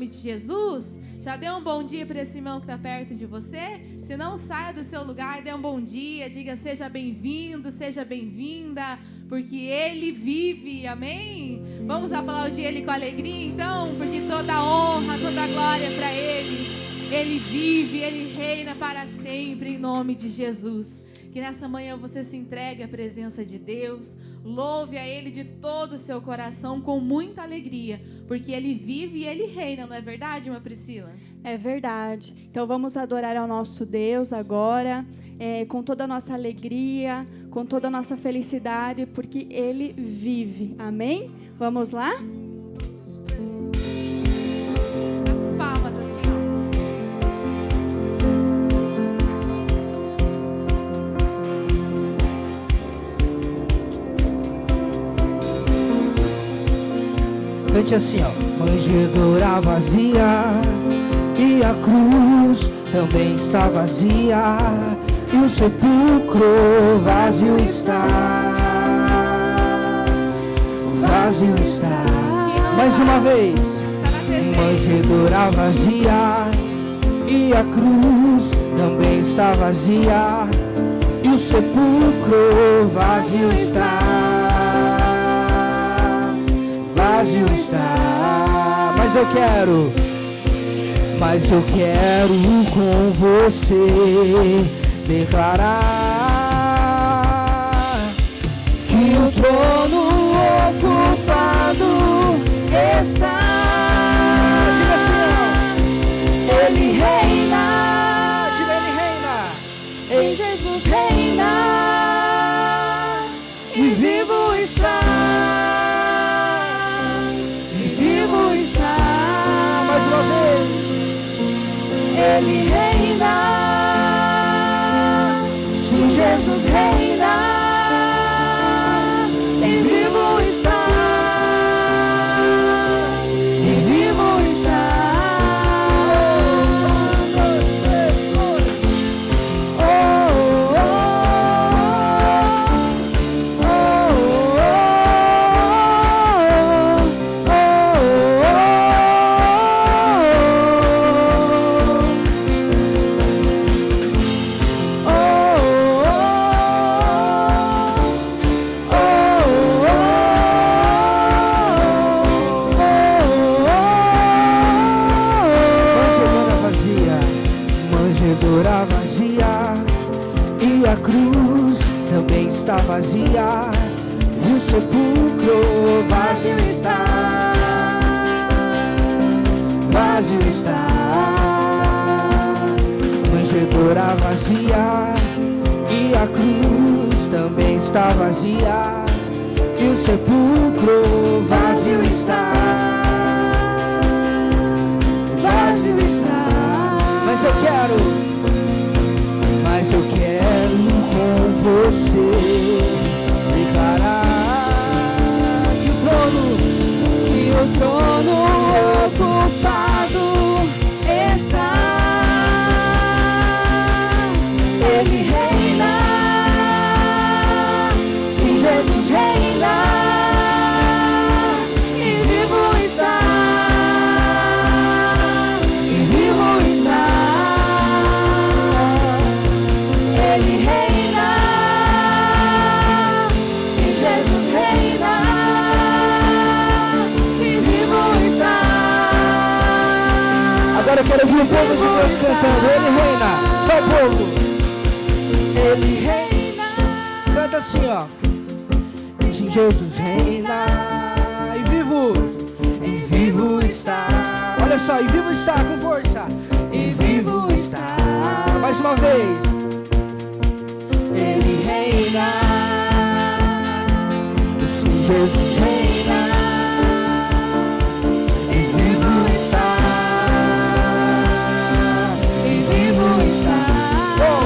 nome de Jesus. Já dê um bom dia para esse irmão que está perto de você? Se não, saia do seu lugar, dê um bom dia, diga seja bem-vindo, seja bem-vinda, porque Ele vive, amém? Vamos aplaudir Ele com alegria então, porque toda a honra, toda a glória é para Ele. Ele vive, Ele reina para sempre, em nome de Jesus. Que nessa manhã você se entregue à presença de Deus, louve a Ele de todo o seu coração com muita alegria, porque Ele vive e Ele reina, não é verdade, irmã Priscila? É verdade. Então vamos adorar ao nosso Deus agora, com toda a nossa alegria, com toda a nossa felicidade, porque Ele vive. Amém? Vamos lá? As palmas assim, ó. Cante assim, ó. Manjedoura vazia e a cruz também está vazia e o sepulcro vazio está. Vazio está. Mais uma vez. Manjedoura vazia e a cruz também está vazia e o sepulcro vazio está. Vazio está, mas eu quero com você declarar que o trono ocupado está. Diga assim, Ele reina, diga Ele reina. Sim, Jesus reina e vivo está. Ele reina, sim, Jesus reina, e vivo está, e vivo está. Oh, oh, oh, oh, vazia e a cruz também está vazia e o sepulcro vazio está. Vazio está. Manjedoura vazia e a cruz também está vazia e o sepulcro vazio está. Vazio está. Mas eu quero com você declarar que o trono ocupado está. Ele reina, sim, Jesus reina e vivo está. E vivo está. Ele reina, sim, Jesus reina, e vivo está. Agora eu quero ouvir o povo de Deus cantando. Ele reina, só o povo. Ele reina. Canta assim, ó. Sim, Jesus reina, e vivo está. Olha só, e vivo está, com força. E vivo está. Mais uma vez. Ele reina, sim, Jesus reina, e vivo está, e vivo está. Oh,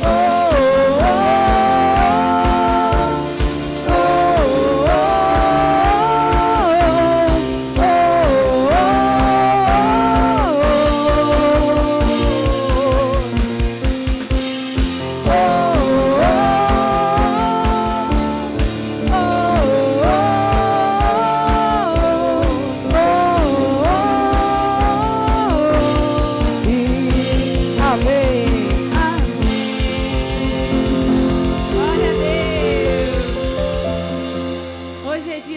oh, oh, oh, oh, oh, oh, oh, oh.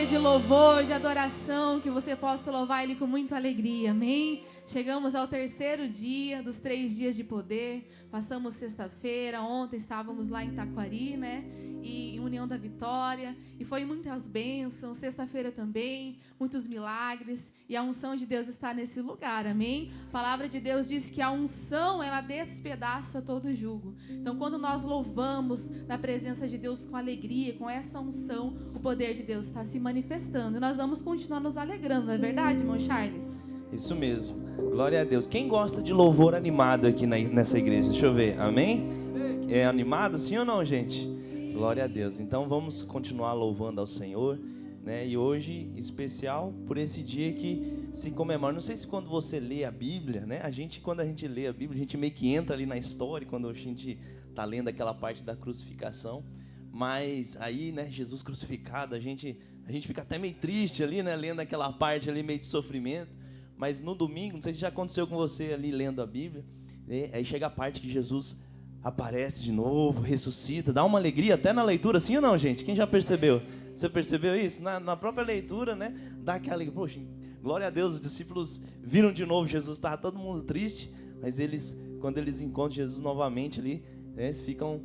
dia de louvor, de adoração, que você possa louvar Ele com muita alegria, amém? Chegamos ao terceiro dia dos 3 dias de poder, passamos sexta-feira, ontem estávamos lá em Taquari, né? E em União da Vitória, e foi muitas bênçãos, sexta-feira também, muitos milagres, e a unção de Deus está nesse lugar, amém? A palavra de Deus diz que a unção, ela despedaça todo jugo. Então, quando nós louvamos na presença de Deus com alegria, com essa unção, o poder de Deus está se manifestando, e nós vamos continuar nos alegrando, não é verdade, irmão Charles? Isso mesmo, glória a Deus. Quem gosta de louvor animado aqui nessa igreja? Deixa eu ver, amém? É animado, sim ou não, gente? Glória a Deus. Então vamos continuar louvando ao Senhor, né? E hoje, especial por esse dia que se comemora. Não sei se quando você lê a Bíblia, né? Quando a gente lê a Bíblia, a gente meio que entra ali na história, quando a gente está lendo aquela parte da crucificação. Mas aí, né, Jesus crucificado, a gente fica até meio triste ali, né? Lendo aquela parte ali meio de sofrimento. Mas no domingo, não sei se já aconteceu com você ali lendo a Bíblia, né? Aí chega a parte que Jesus aparece de novo, ressuscita, dá uma alegria até na leitura, sim ou não, gente? Quem já percebeu? Você percebeu isso? Na própria leitura, né? Dá aquela alegria. Poxa, glória a Deus, os discípulos viram de novo Jesus, estava todo mundo triste, mas quando eles encontram Jesus novamente ali, né, eles ficam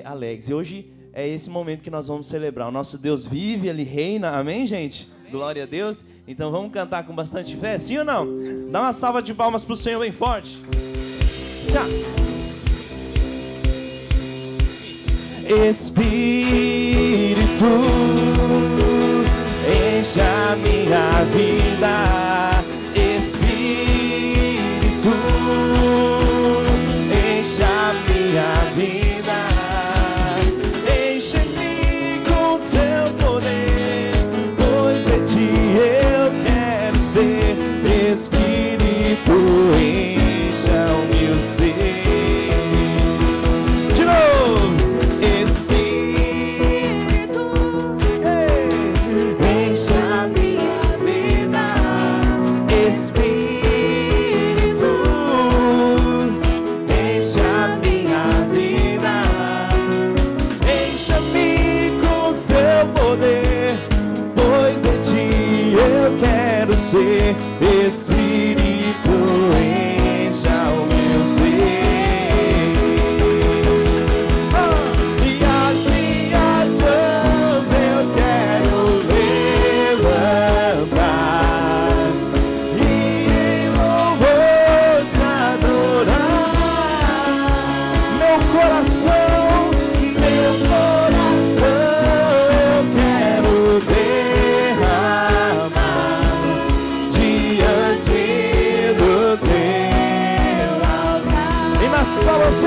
alegres. E hoje é esse momento que nós vamos celebrar. O nosso Deus vive, Ele reina, amém, gente? Glória a Deus. Então vamos cantar com bastante fé, sim ou não? Dá uma salva de palmas para o Senhor bem forte. Tchau. Espírito, enche a minha vida. Espírito, enche a minha vida. Enche-me com seu poder, pois de ti eu quero ser. Espírito, encha o meu ser. De novo. Espírito, encha o meu ser. E as minhas mãos eu quero levantar e em louvor te adorar. Meu coração eu quero derramar diante do teu altar. E nas palmas,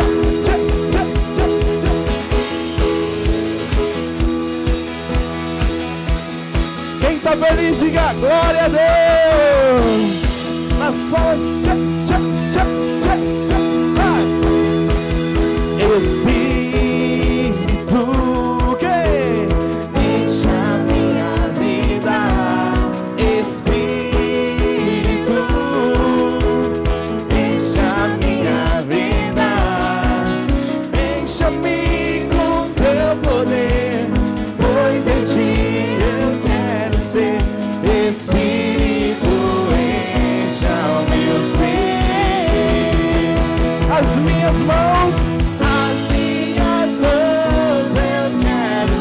quem tá feliz, diga glória a Deus. Nas palmas, vai. Espírito, que enche a minha vida. Espírito, enche a minha vida. Encha-me com seu poder, pois de ti eu quero ser. Espírito, encha o meu ser. As minhas mãos eu quero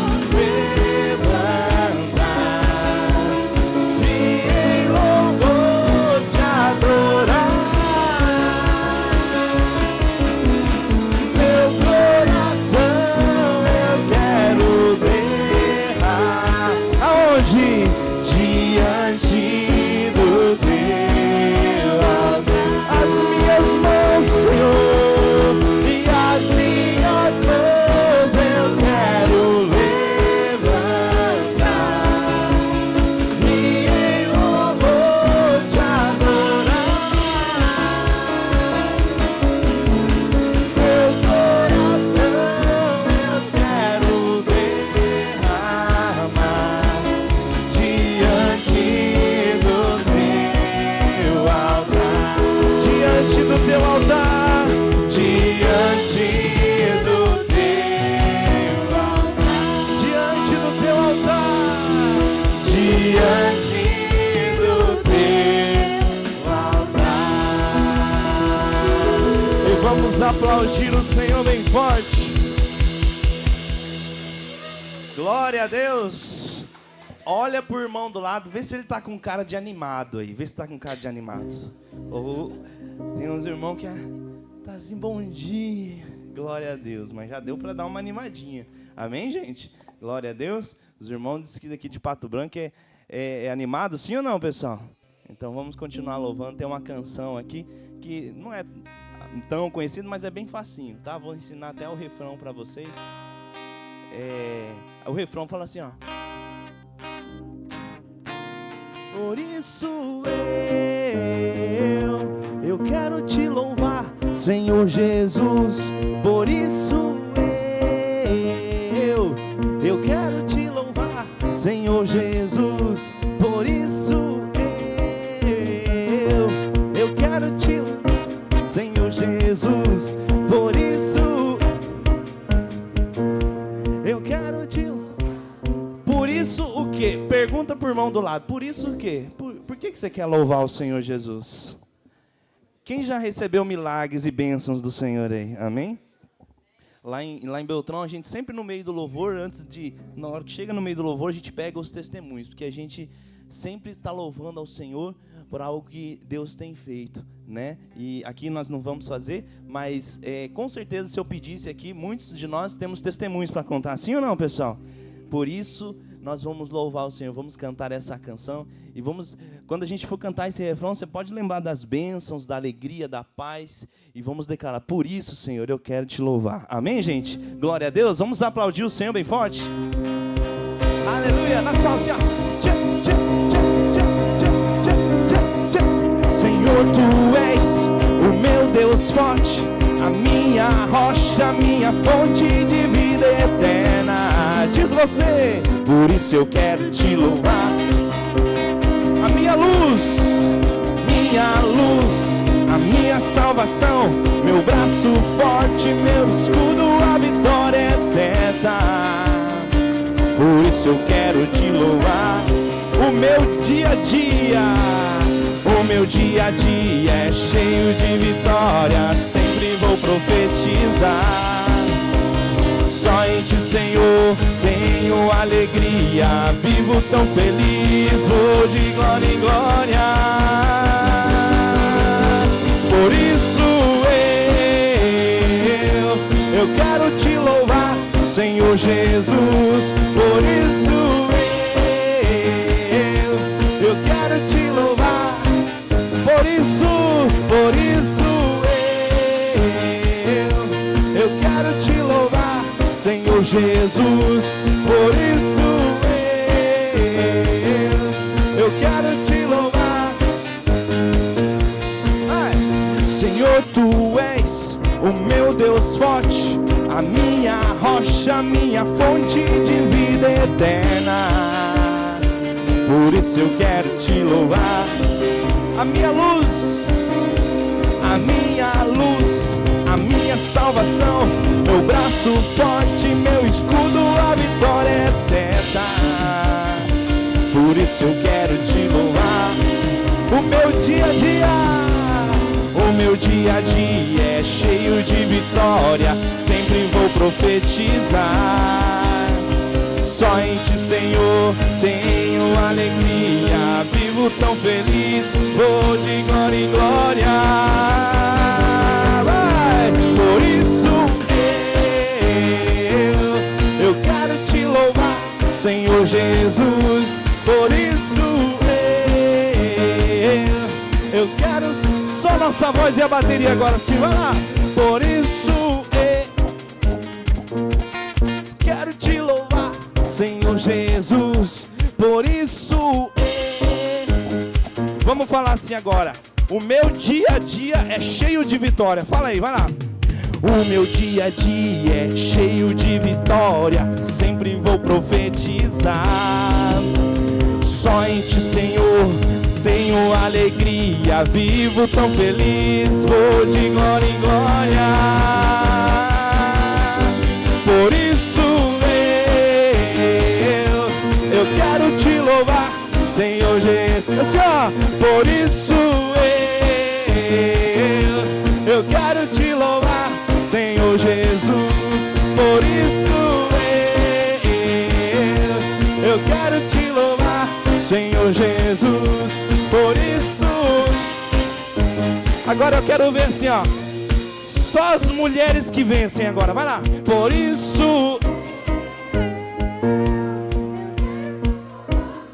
levantar e em louvor te adorar. Meu coração eu quero derramar. Aonde? Diante Vamos aplaudir o Senhor bem forte. Glória a Deus. Olha pro irmão do lado, vê se ele tá com cara de animado aí. Vê se tá com cara de animado. Ou tem uns irmãos que tá assim, bom dia. Glória a Deus, mas já deu para dar uma animadinha. Amém, gente? Glória a Deus. Os irmãos dizem que daqui de Pato Branco é animado, sim ou não, pessoal? Então vamos continuar louvando. Tem uma canção aqui que não é tão conhecida, mas é bem facinho, tá? Vou ensinar até o refrão para vocês. O refrão fala assim, ó. Por isso eu quero te louvar, Senhor Jesus. Por isso eu quero te louvar, Senhor Jesus. Por isso eu quero te louvar, Senhor Jesus. Por isso eu quero te louvar. Por isso o quê? Pergunta pro irmão do lado. Por isso o quê? Por que você quer louvar o Senhor Jesus? Quem já recebeu milagres e bênçãos do Senhor aí? Amém? Lá em Beltrão, a gente sempre no meio do louvor, na hora que chega no meio do louvor, a gente pega os testemunhos, porque a gente sempre está louvando ao Senhor por algo que Deus tem feito, né? E aqui nós não vamos fazer, mas com certeza se eu pedisse aqui, muitos de nós temos testemunhos para contar, sim ou não, pessoal? Por isso, nós vamos louvar o Senhor, vamos cantar essa canção e quando a gente for cantar esse refrão, você pode lembrar das bênçãos, da alegria, da paz e vamos declarar, por isso, Senhor, eu quero te louvar. Amém, gente? Glória a Deus. Vamos aplaudir o Senhor bem forte. Aleluia. Nas palmas, assim, ó. Senhor, Tu és o meu Deus forte, a minha rocha, a minha fonte de vida eterna. Diz você, por isso eu quero te louvar. A minha luz, a minha salvação, meu braço forte, meu escudo, a vitória é certa. Por isso eu quero te louvar. O meu dia a dia é cheio de vitória, sempre vou profetizar. Só em Ti, Senhor, tenho alegria, vivo tão feliz, vou de glória em glória. Por isso eu quero te louvar, Senhor Jesus. Por isso eu quero te louvar. Por isso eu quero te louvar, Senhor Jesus. Por isso eu quero te louvar. Senhor, Tu és o meu Deus forte, a minha rocha, a minha fonte de vida eterna. Por isso eu quero te louvar. A minha luz, a minha salvação, meu braço forte, meu escudo, a vitória é certa. Por isso eu quero te louvar. O meu dia a dia é cheio de vitória, sempre vou profetizar. Só em Ti, Senhor, tenho alegria, vivo tão feliz, vou de glória em glória. Vai! Por isso eu quero te louvar, Senhor Jesus. Por isso eu quero só nossa voz e a bateria agora, sim, vai lá. Por isso quero te louvar, Senhor Jesus. Por isso vamos falar assim agora. O meu dia a dia é cheio de vitória. Fala aí, vai lá. O meu dia a dia é cheio de vitória, sempre vou profetizar. Só em Ti, Senhor, tenho alegria, vivo tão feliz, vou de glória em glória. Por isso eu quero te louvar, Senhor Jesus. Assim, ó. Por isso eu quero te louvar. Senhor Jesus. Por isso, agora eu quero ver assim, ó, só as mulheres que vencem agora, vai lá. Por isso,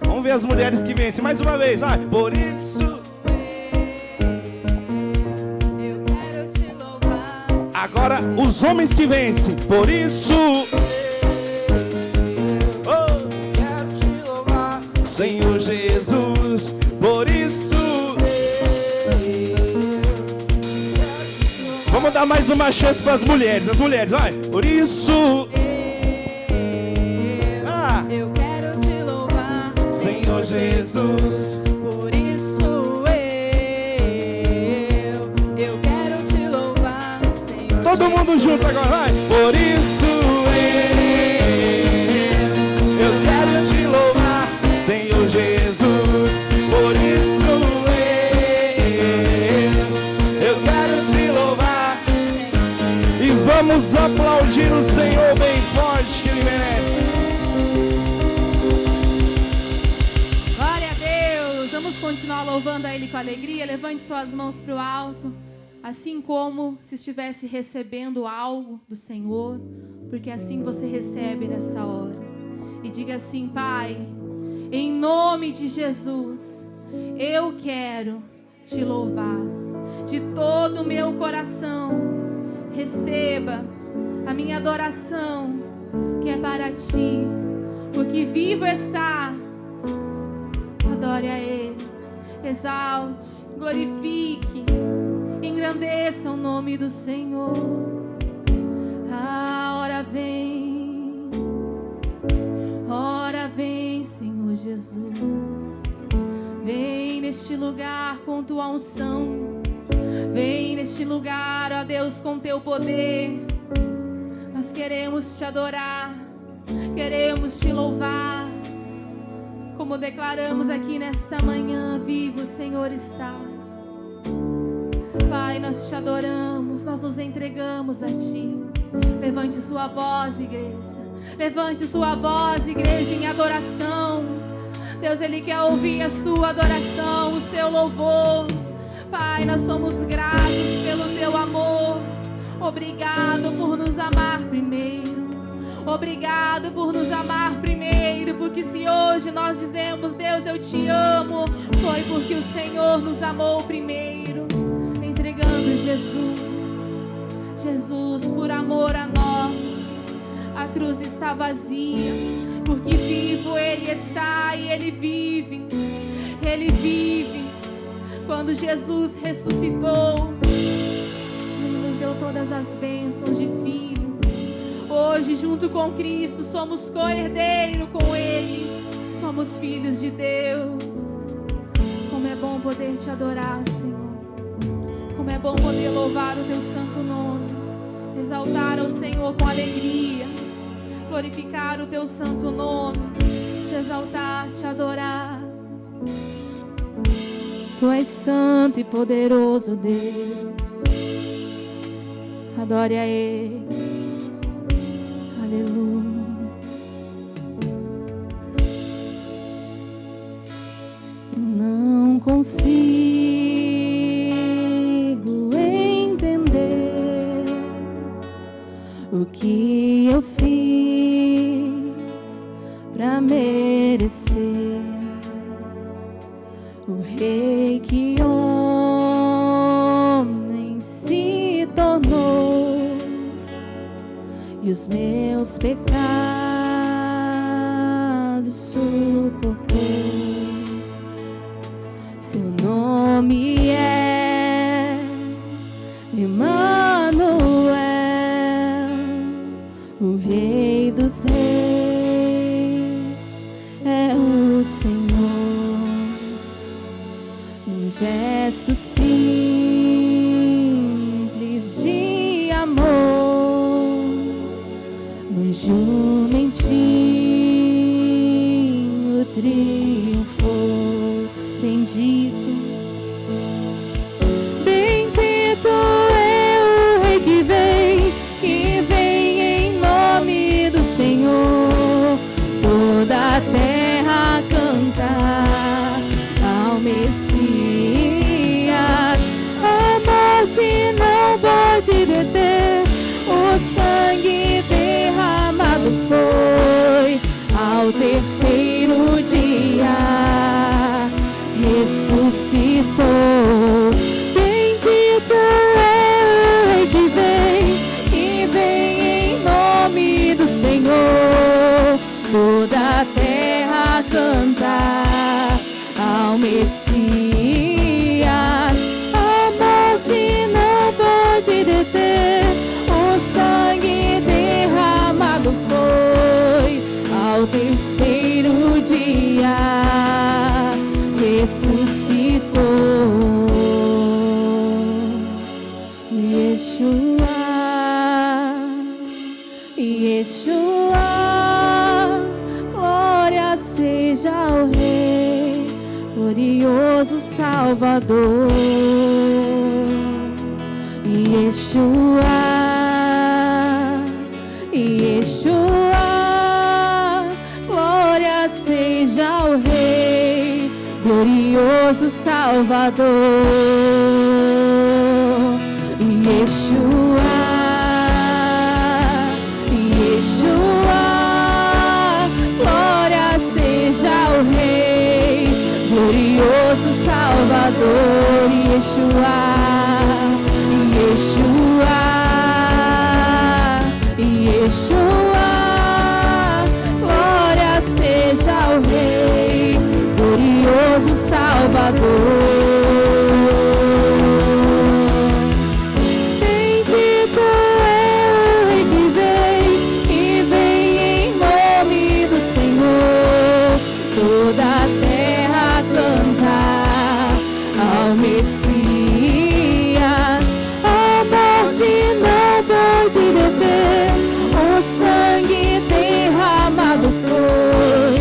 vamos ver as mulheres que vencem, mais uma vez, vai. Por isso, eu quero te louvar. agora os homens que vencem. Por isso, oh, Quero te louvar. Senhor Jesus. Por isso, vamos dar mais uma chance para as mulheres, vai. Por isso, Eu quero te louvar, Senhor Jesus. Por isso eu quero te louvar, Senhor. Todo mundo junto agora, vai. Por isso eu quero te louvar, Senhor Jesus. Por isso eu quero te louvar. E vamos aplaudir o Senhor bem forte, que Ele merece. Glória a Deus. Vamos continuar louvando a Ele com alegria. Levante suas mãos para o alto, assim como se estivesse recebendo algo do Senhor, porque assim você recebe nessa hora. E diga assim: Pai, em nome de Jesus, eu quero te louvar de todo o meu coração. Receba a minha adoração, que é para ti, porque vivo está. Adore a Ele, exalte, glorifique, engrandeça o nome do Senhor. A hora vem, Senhor Jesus. Vem neste lugar com tua unção. Vem neste lugar, ó Deus, com teu poder. Nós queremos te adorar, queremos te louvar. Como declaramos aqui nesta manhã, vivo o Senhor está. Pai, nós te adoramos, nós nos entregamos a ti. Levante sua voz, igreja. Levante sua voz, igreja, em adoração. Deus, Ele quer ouvir a sua adoração, o seu louvor. Pai, nós somos gratos pelo teu amor. Obrigado por nos amar primeiro. Obrigado por nos amar primeiro. Porque se hoje nós dizemos: Deus, eu te amo, foi porque o Senhor nos amou primeiro, entregando Jesus. Jesus, por amor a nós, a cruz está vazia, porque vivo Ele está e Ele vive. Ele vive. Quando Jesus ressuscitou, Ele nos deu todas as bênçãos de filho. Hoje, junto com Cristo, somos co-herdeiro com Ele. Somos filhos de Deus. Como é bom poder te adorar, Senhor. Como é bom poder louvar o teu santo nome. Exaltar ao Senhor com alegria. Glorificar o teu santo nome. Te exaltar, te adorar. Tu és santo e poderoso, Deus. Adore a Ele. Aleluia. Não consigo entender o que eu fiz pra merecer o rei que homem se tornou e os meus pecados suportou. Seu nome é Emmanuel, o Rei dos Reis é o Senhor. Um gesto simples de amor, no jumentinho triunfou. Bendito, bendito é o Rei que vem em nome do Senhor. Toda a terra canta. ressuscitou. Bendito é o Rei que vem em nome do Senhor. Toda a terra canta ao Messias. A morte não pode deter, o sangue derramado foi ao terceiro dia. Ressuscitou. Yeshua, Yeshua, glória seja ao Rei, glorioso Salvador. Yeshua, Yeshua, glória seja ao Rei, glorioso Salvador. Yeshua, Yeshua, glória seja ao Rei, glorioso Salvador. Yeshua, Yeshua, Yeshua, glória seja ao Rei, glorioso Salvador. Bendito é o Rei que vem em nome do Senhor. Toda a terra canta ao Messias. A morte não pode deter, o sangue derramado foi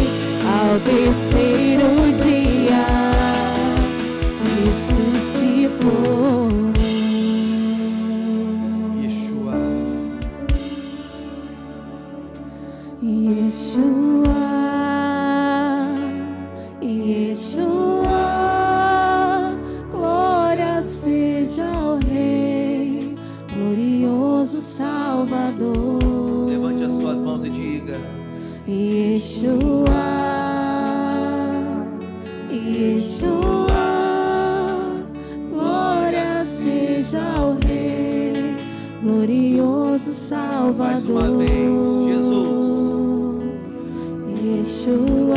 ao terceiro dia. Ressuscitou. Yeshua. Yeshua, Yeshua, glória seja ao Rei, glorioso Salvador. Levante as suas mãos e diga: Yeshua, Yeshua, glória seja ao Rei, glorioso Salvador. Mais uma vez, Jesus. Yeshua,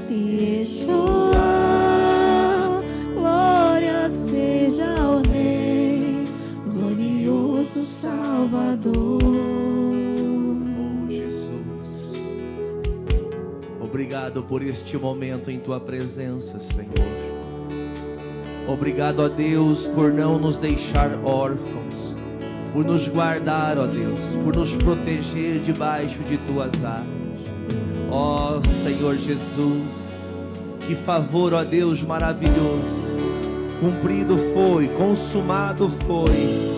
Yeshua, glória seja ao Rei, glorioso Salvador. Oh, Jesus. Obrigado por este momento em Tua presença, Senhor. Obrigado, ó Deus, por não nos deixar órfãos, por nos guardar, ó Deus, por nos proteger debaixo de Tuas asas. Ó Senhor Jesus, que favor, ó Deus, maravilhoso. Cumprido foi, consumado foi,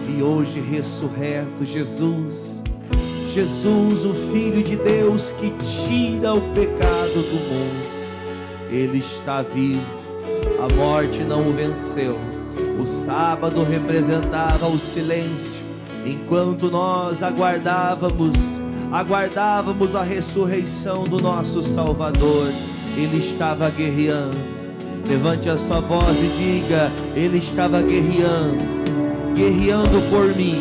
e hoje ressurreto, Jesus. Jesus, o Filho de Deus que tira o pecado do mundo. Ele está vivo, a morte não o venceu. O sábado representava o silêncio, enquanto nós aguardávamos a ressurreição do nosso Salvador. Ele estava guerreando. Levante a sua voz e diga: Ele estava guerreando por mim,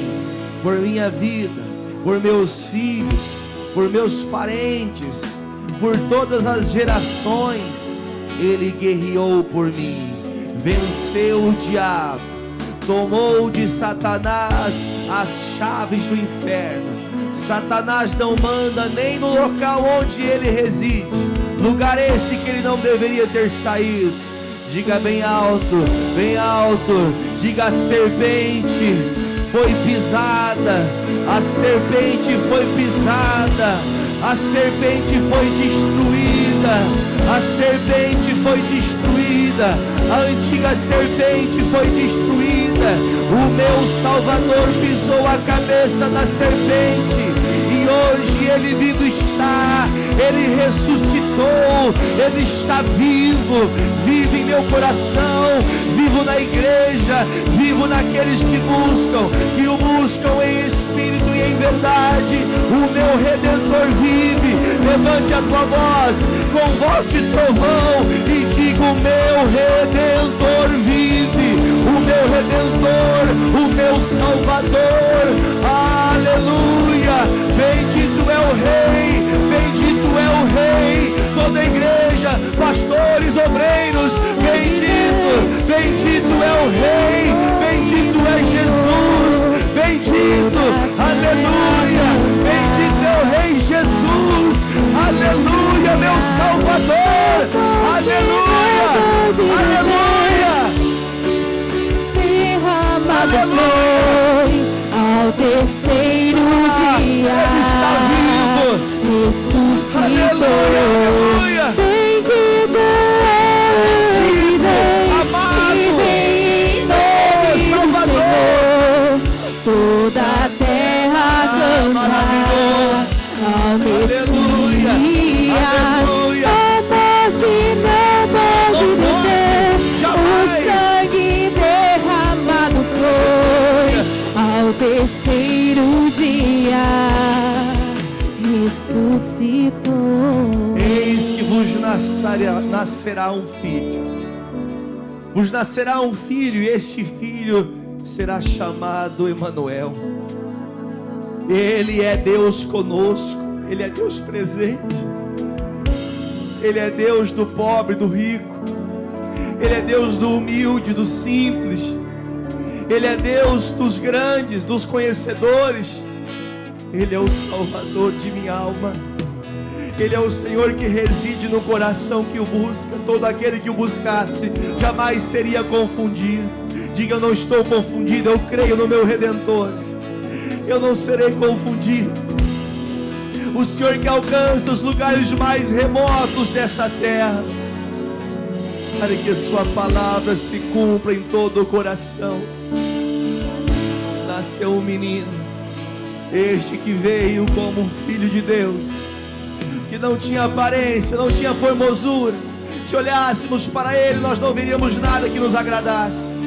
por minha vida, por meus filhos, por meus parentes, por todas as gerações. Ele guerreou por mim, venceu o diabo, tomou de Satanás as chaves do inferno. Satanás não manda nem no local onde ele reside, lugar esse que ele não deveria ter saído. Diga bem alto, diga: a serpente foi pisada, a serpente foi pisada, a serpente foi destruída, a serpente foi destruída, a antiga serpente foi destruída. O meu Salvador pisou a cabeça da serpente e hoje ele vivo está, ele ressuscitou, ele está vivo, vive em meu coração, vivo na igreja, vivo naqueles que o buscam em espírito e em verdade, o meu Redentor vive. Levante a tua voz com voz de trovão e diga: o meu Redentor vive, o meu Redentor, o meu Salvador. Aleluia! Bendito é o Rei, bendito é o Rei. Toda a igreja, pastores, obreiros, bendito, bendito é o Rei, bendito é Jesus, bendito, aleluia, bendito é o Rei Jesus, aleluia, meu Salvador, aleluia, aleluia, aleluia. Ao terceiro dia, Ele está vivo, ressuscitou. Aleluia, Bendito é Ele, vem, amado, e vem em nome do Senhor. Toda a terra cantará ao Messias. aleluia. A morte não pode deter, o sangue derramado foi ao terceiro dia, ressuscitou. Eis que vos nascerá um filho. Vos nascerá um filho, e este filho será chamado Emanuel. Ele é Deus conosco, Ele é Deus presente. Ele é Deus do pobre, do rico. Ele é Deus do humilde, do simples. Ele é Deus dos grandes, dos conhecedores. Ele é o Salvador de minha alma. Ele é o Senhor que reside no coração que o busca. Todo aquele que o buscasse jamais seria confundido. Diga: eu não estou confundido, eu creio no meu Redentor. Eu não serei confundido. O Senhor que alcança os lugares mais remotos dessa terra, para que a sua palavra se cumpra em todo o coração. Nasceu um menino, este que veio como um filho de Deus, que não tinha aparência, não tinha formosura. Se olhássemos para ele, nós não veríamos nada que nos agradasse.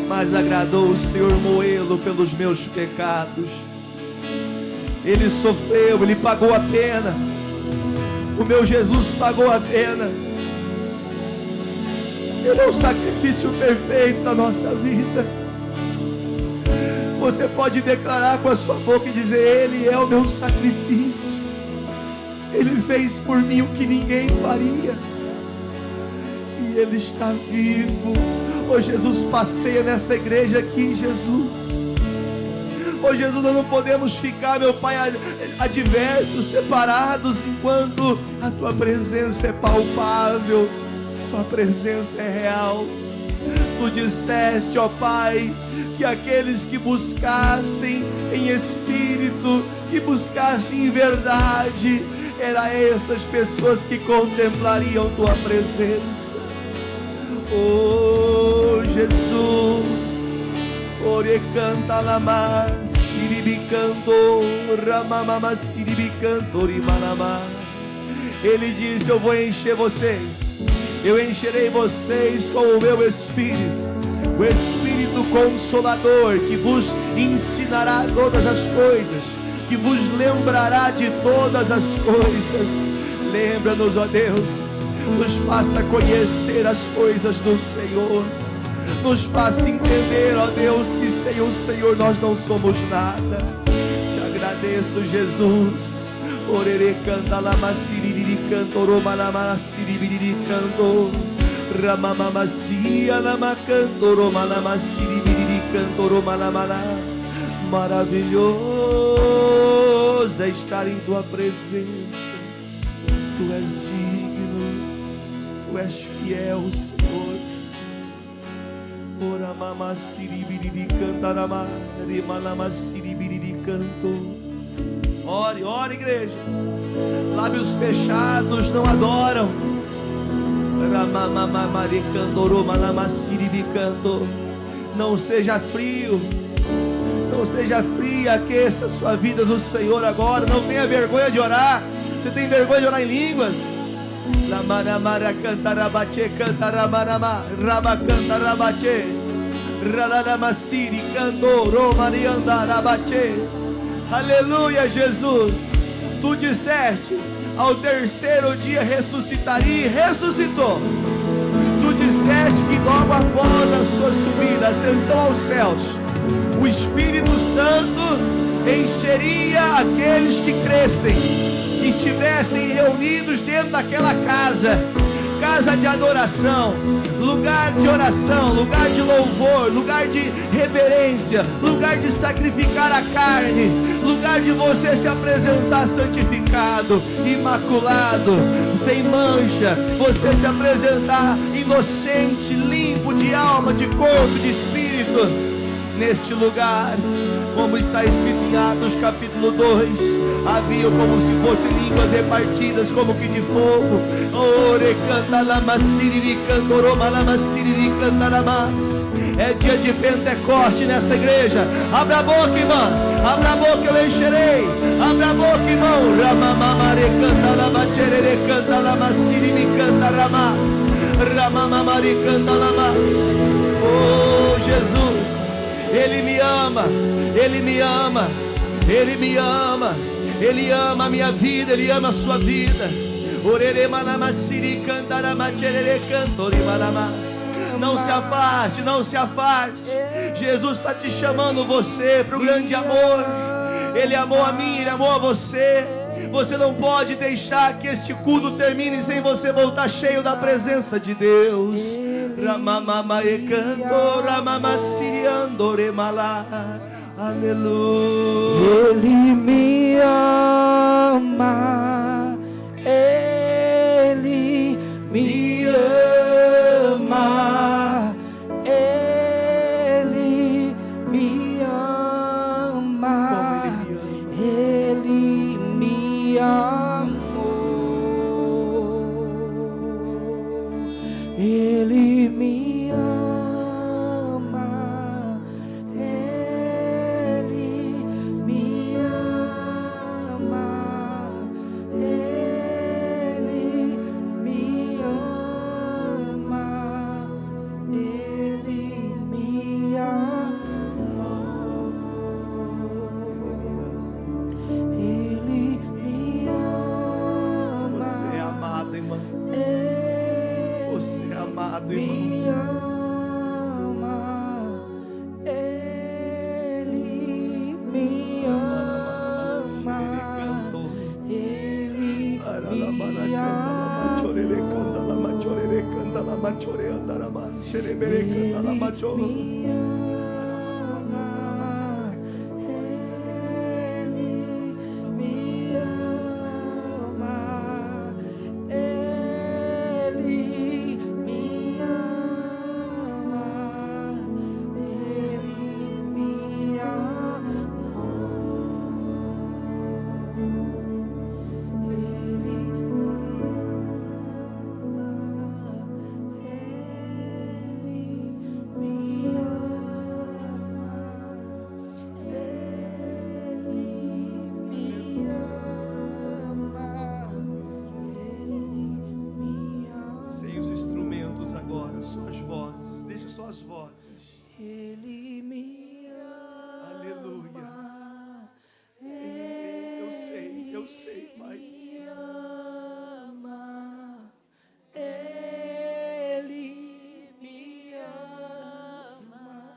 Mas agradou o Senhor moê-lo pelos meus pecados. Ele sofreu, Ele pagou a pena. O meu Jesus pagou a pena. Ele é o sacrifício perfeito da nossa vida. Você pode declarar com a sua boca e dizer: Ele é o meu sacrifício. Ele fez por mim o que ninguém faria. E Ele está vivo. Oh Jesus, passeia nessa igreja aqui, Jesus. Oh Jesus, nós não podemos ficar, meu Pai, adversos, separados, enquanto a Tua presença é palpável, Tua presença é real. Tu disseste, ó Pai, que aqueles que buscassem em espírito, que buscassem em verdade, eram essas pessoas que contemplariam Tua presença. Oh Jesus, ore canta lama, siribicanto, ramamama, siribicanto, rimanama. Ele disse: eu vou encher vocês, eu encherei vocês com o meu Espírito, o Espírito Consolador, que vos ensinará todas as coisas, que vos lembrará de todas as coisas. Lembra-nos, ó Deus, nos faça conhecer as coisas do Senhor, nos faça entender, ó Deus, que sem o Senhor nós não somos nada. Te agradeço, Jesus. Orere canta lama siriri canto roma lama siriri canto ramama sia lama canto roma lama siriri canto roma lama. Maravilhoso é estar em Tua presença. Tu és digno, Tu és fiel, Senhor. Ora mama siriri canta lama rima lama siriri canto. Ore, ore, igreja. Lábios fechados não adoram. Não seja frio. Não seja fria. Aqueça a sua vida no Senhor agora. Não tenha vergonha de orar. Você tem vergonha de orar em línguas? Lamaramara cantarabache cantaramarama raba cantarabache radadamasiri canto romariandarabache. Aleluia, Jesus. Tu disseste, ao terceiro dia ressuscitaria, e ressuscitou. Tu disseste que logo após a sua subida, ascensão aos céus, o Espírito Santo encheria aqueles que crescem, que estivessem reunidos dentro daquela casa de adoração, lugar de oração, lugar de louvor, lugar de reverência, lugar de sacrificar a carne, lugar de você se apresentar santificado, imaculado, sem mancha, você se apresentar inocente, limpo de alma, de corpo, de espírito. Neste lugar, como está escrito em Atos capítulo 2, havia como se fossem línguas repartidas como que de fogo. É dia de Pentecoste nessa igreja. Abra a boca, irmã. Abra a boca, eu encherei. Abra a boca, irmão. Ramamamare canta lama cherere canta lama sirimi canta rama. Ramamamare canta lama. Oh, Jesus. Ele me ama, Ele me ama, Ele me ama, Ele ama a minha vida, Ele ama a sua vida. Não se afaste, não se afaste. Jesus está te chamando você para o grande amor. Ele amou a mim, Ele amou a você. Você não pode deixar que este culto termine sem você voltar cheio da presença de Deus. Aleluia. Ele me ama, Ele me ama, Ele me ama, Ele me amou, Ele me ama, Ele me ama, Ele me ama, Ele me amou, Ele me ama. Você é amado, irmã. Você é amado, irmã. Me ama, Ele me ama, Ele me ama, Ele me ama, Ele me ama, Ele me Sem os instrumentos agora, suas vozes. Deixa suas vozes. Ele me ama. Aleluia. Eu sei, Pai. Me ama. Ele me ama.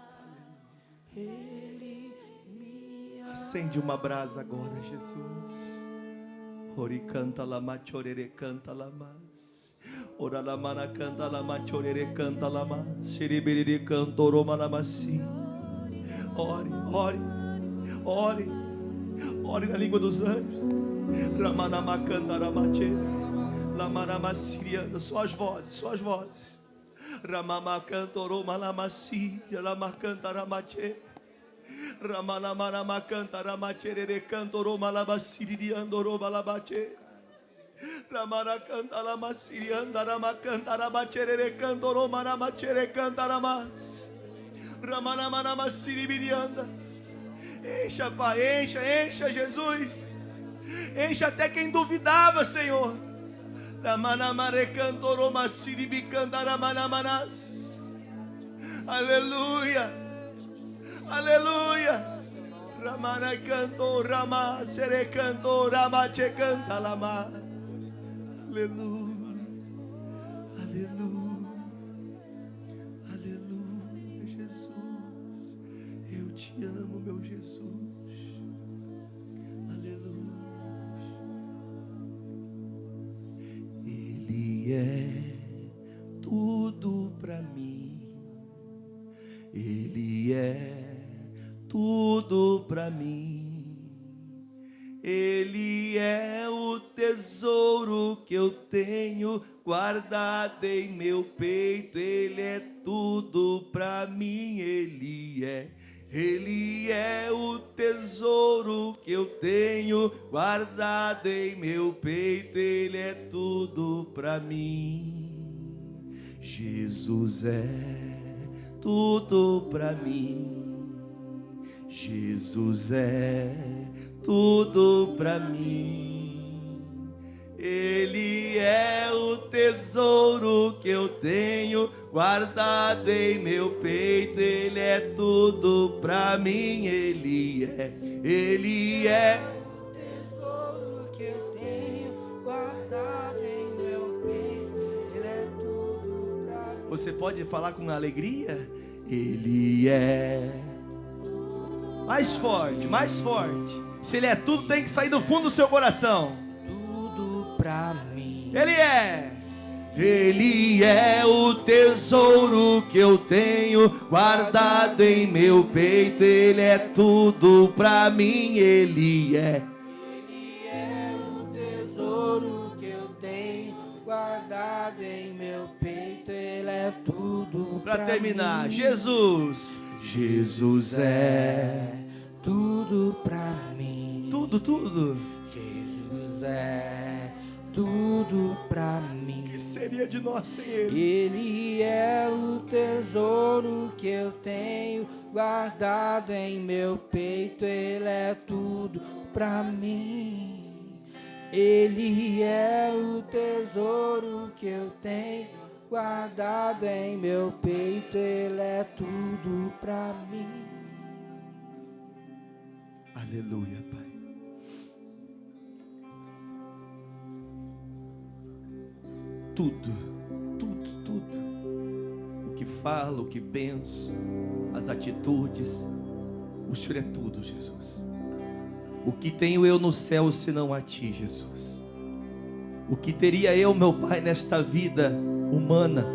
Ele me ama. Acende uma brasa agora, Jesus. Ori canta lama chorere canta lamas. Ora lamana canta lama chorere canta lamas. Xiribiriri canto roma lamasi. Ore, ore, ore. Ore na língua dos anjos. Ramanama canta ramache. Lamanama siriana. Só as vozes, só as vozes. Ramama canto roma lamasi. Lama canta ramache. Ramanama canta ramacherere canto roma labasiri andoroma labache. Ramana canta lamasiri andarama canta rabacherere canto roma ramachere canta ramas. Ramana masiri birianda. Encha, Pai, encha, encha, Jesus. Encha até quem duvidava, Senhor. Ramana mare canto roma siri bicanda ramana manas. Aleluia. Aleluia. Ramana canto Rama, Sere canto Rama, Che canta Lama. Aleluia, aleluia, aleluia, Jesus. Eu te amo, meu Jesus. Aleluia. Ele é tudo pra mim. Ele é tudo pra mim. Ele é o tesouro que eu tenho guardado em meu peito. Ele é tudo pra mim. Ele é o tesouro que eu tenho guardado em meu peito. Ele é tudo pra mim. Jesus é tudo pra mim. Jesus é tudo pra mim. Ele é o tesouro que eu tenho guardado em meu peito. Ele é tudo pra mim. Ele é o tesouro que eu tenho guardado em meu peito. Ele é tudo pra mim. Você pode falar com alegria? Ele é. Mais forte, mais forte. Se ele é tudo, tem que sair do fundo do seu coração. Tudo pra mim. Ele é o tesouro que eu tenho guardado em meu peito. Ele é tudo pra mim. Ele é o tesouro que eu tenho guardado em meu peito. Ele é tudo pra terminar. mim. Jesus é tudo pra mim. tudo. Jesus é tudo pra mim. O que seria de nós sem ele? Ele é o tesouro que eu tenho guardado em meu peito. Ele é tudo pra mim. Ele é o tesouro que eu tenho guardado em meu peito. Ele é tudo pra mim. Aleluia, Pai. Tudo. O que falo, o que penso, as atitudes. O Senhor é tudo, Jesus. O que tenho eu no céu senão a Ti, Jesus? O que teria eu, meu Pai, nesta vida humana,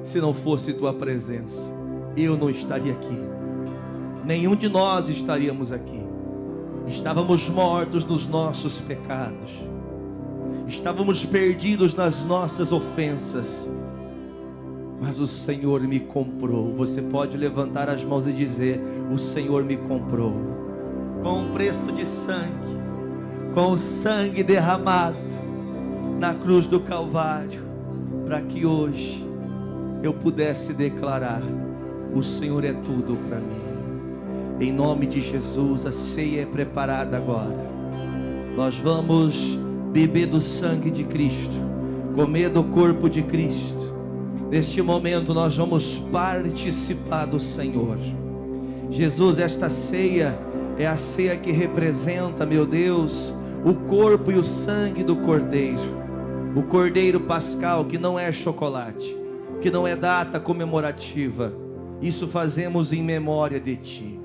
se não fosse Tua presença? Eu não estaria aqui. Nenhum de nós estaríamos aqui. Estávamos mortos nos nossos pecados. Estávamos perdidos nas nossas ofensas. Mas o Senhor me comprou. Você pode levantar as mãos e dizer: o Senhor me comprou. Com um preço de sangue. Com o sangue derramado na cruz do Calvário. Para que hoje eu pudesse declarar: o Senhor é tudo para mim. Em nome de Jesus, a ceia é preparada agora. Nós vamos beber do sangue de Cristo, comer do corpo de Cristo. Neste momento nós vamos participar do Senhor. Jesus, esta ceia é a ceia que representa, meu Deus, o corpo e o sangue do Cordeiro. O Cordeiro Pascal, que não é chocolate, que não é data comemorativa. Isso fazemos em memória de Ti.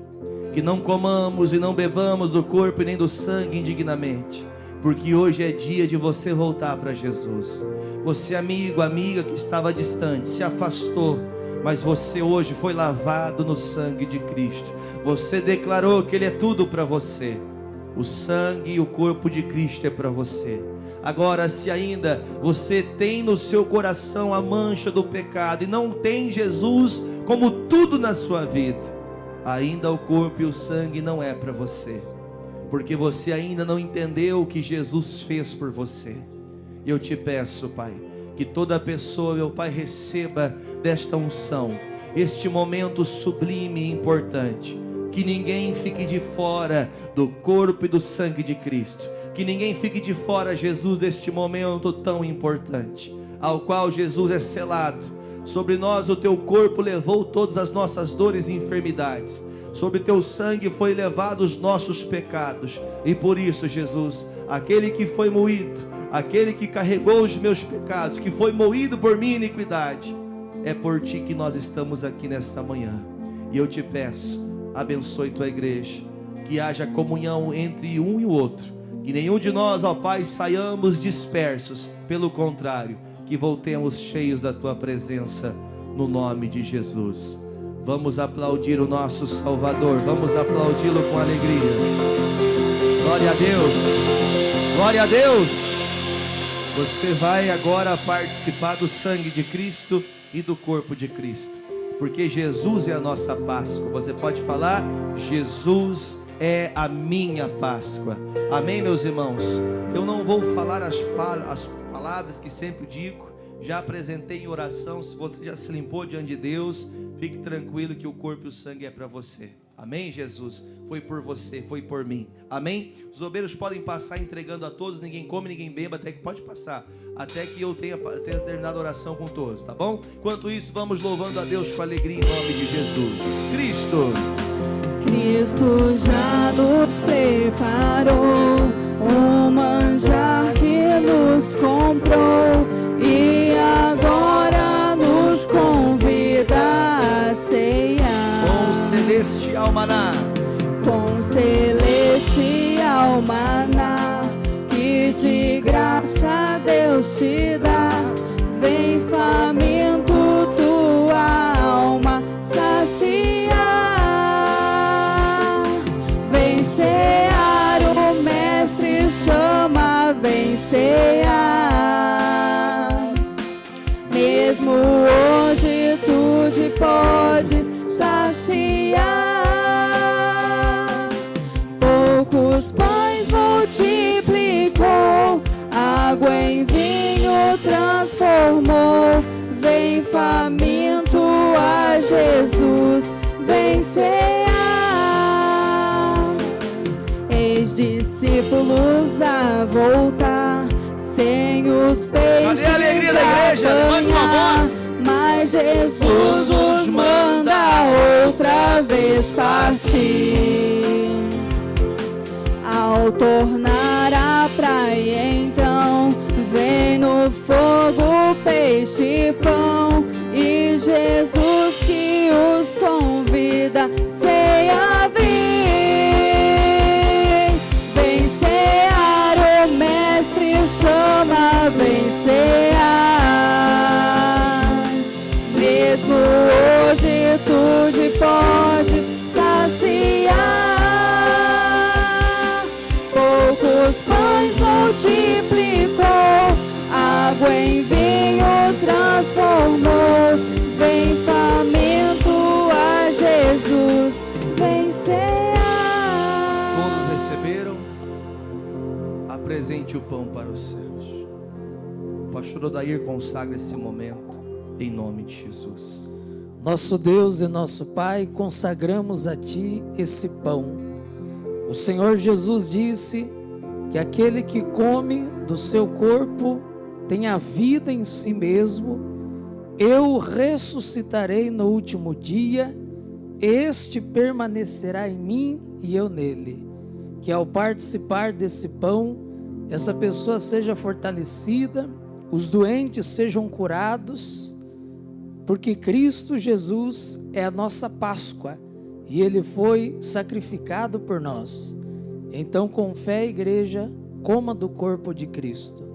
Que não comamos e não bebamos do corpo e nem do sangue indignamente, porque hoje é dia de você voltar para Jesus. Você, amigo, amiga que estava distante, se afastou, mas você hoje foi lavado no sangue de Cristo. Você declarou que Ele é tudo para você. O sangue e o corpo de Cristo é para você. Agora, se ainda você tem no seu coração a mancha do pecado e não tem Jesus como tudo na sua vida, ainda o corpo e o sangue não é para você, porque você ainda não entendeu o que Jesus fez por você. Eu te peço, Pai, que toda pessoa, meu Pai, receba desta unção, este momento sublime e importante. Que ninguém fique de fora do corpo e do sangue de Cristo. Que ninguém fique de fora, Jesus, deste momento tão importante, ao qual Jesus é selado. Sobre nós o Teu corpo levou todas as nossas dores e enfermidades. Sobre teu sangue foi levado os nossos pecados. E por isso, Jesus, aquele que foi moído, aquele que carregou os meus pecados, que foi moído por minha iniquidade, é por ti que nós estamos aqui nesta manhã. E eu te peço, abençoe tua igreja, que haja comunhão entre um e o outro, que nenhum de nós, ó Pai, saiamos dispersos. Pelo contrário, que voltemos cheios da tua presença, no nome de Jesus. Vamos aplaudir o nosso Salvador, vamos aplaudi-lo com alegria. Glória a Deus, glória a Deus. Você vai agora participar do sangue de Cristo e do corpo de Cristo, porque Jesus é a nossa Páscoa. Você pode falar: Jesus é a minha Páscoa. Amém, meus irmãos? Eu não vou falar as palavras que sempre digo. Já apresentei em oração. Se você já se limpou diante de Deus, fique tranquilo que o corpo e o sangue é para você. Amém, Jesus? Foi por você, foi por mim. Amém? Os obreiros podem passar entregando a todos. Ninguém come, ninguém beba, até que pode passar, até que eu tenha terminado a oração com todos, tá bom? Enquanto isso, vamos louvando a Deus com alegria em nome de Jesus. Cristo já nos preparou um manjar que nos comprou e agora nos convida a ceiar Com celestial maná, com celestial maná que de graça Deus te dá. Vem faminto tua alma saciar, vem cear, o mestre chama, vem cear. Mesmo hoje tu te podes saciar. Poucos pães multiplicou, água em vinho transformou. Vem faminto a Jesus, vem cear. Eis discípulos a voltar, sem os peixes. Cadê a alegria da igreja? Levante sua voz. Mas Jesus os manda outra vez partir. Ao tornar a praia, então vem no fogo peixe e pão, e Jesus que os convida, ceia, vem cear, o mestre chama, vem cear. Mesmo hoje tu te podes saciar. Poucos pães multiplicou, água em vinho transformou. Vem faminto a Jesus, vem cear. todos receberam? Apresente o pão para os céus. O pastor Odair consagra esse momento em nome de Jesus. Nosso Deus e nosso Pai, consagramos a Ti esse pão. O Senhor Jesus disse que aquele que come do seu corpo tem a vida em si mesmo. Eu o ressuscitarei no último dia, este permanecerá em mim e eu nele. Que ao participar desse pão, essa pessoa seja fortalecida, os doentes sejam curados, porque Cristo Jesus é a nossa Páscoa e Ele foi sacrificado por nós. Então, com fé, igreja, coma do corpo de Cristo.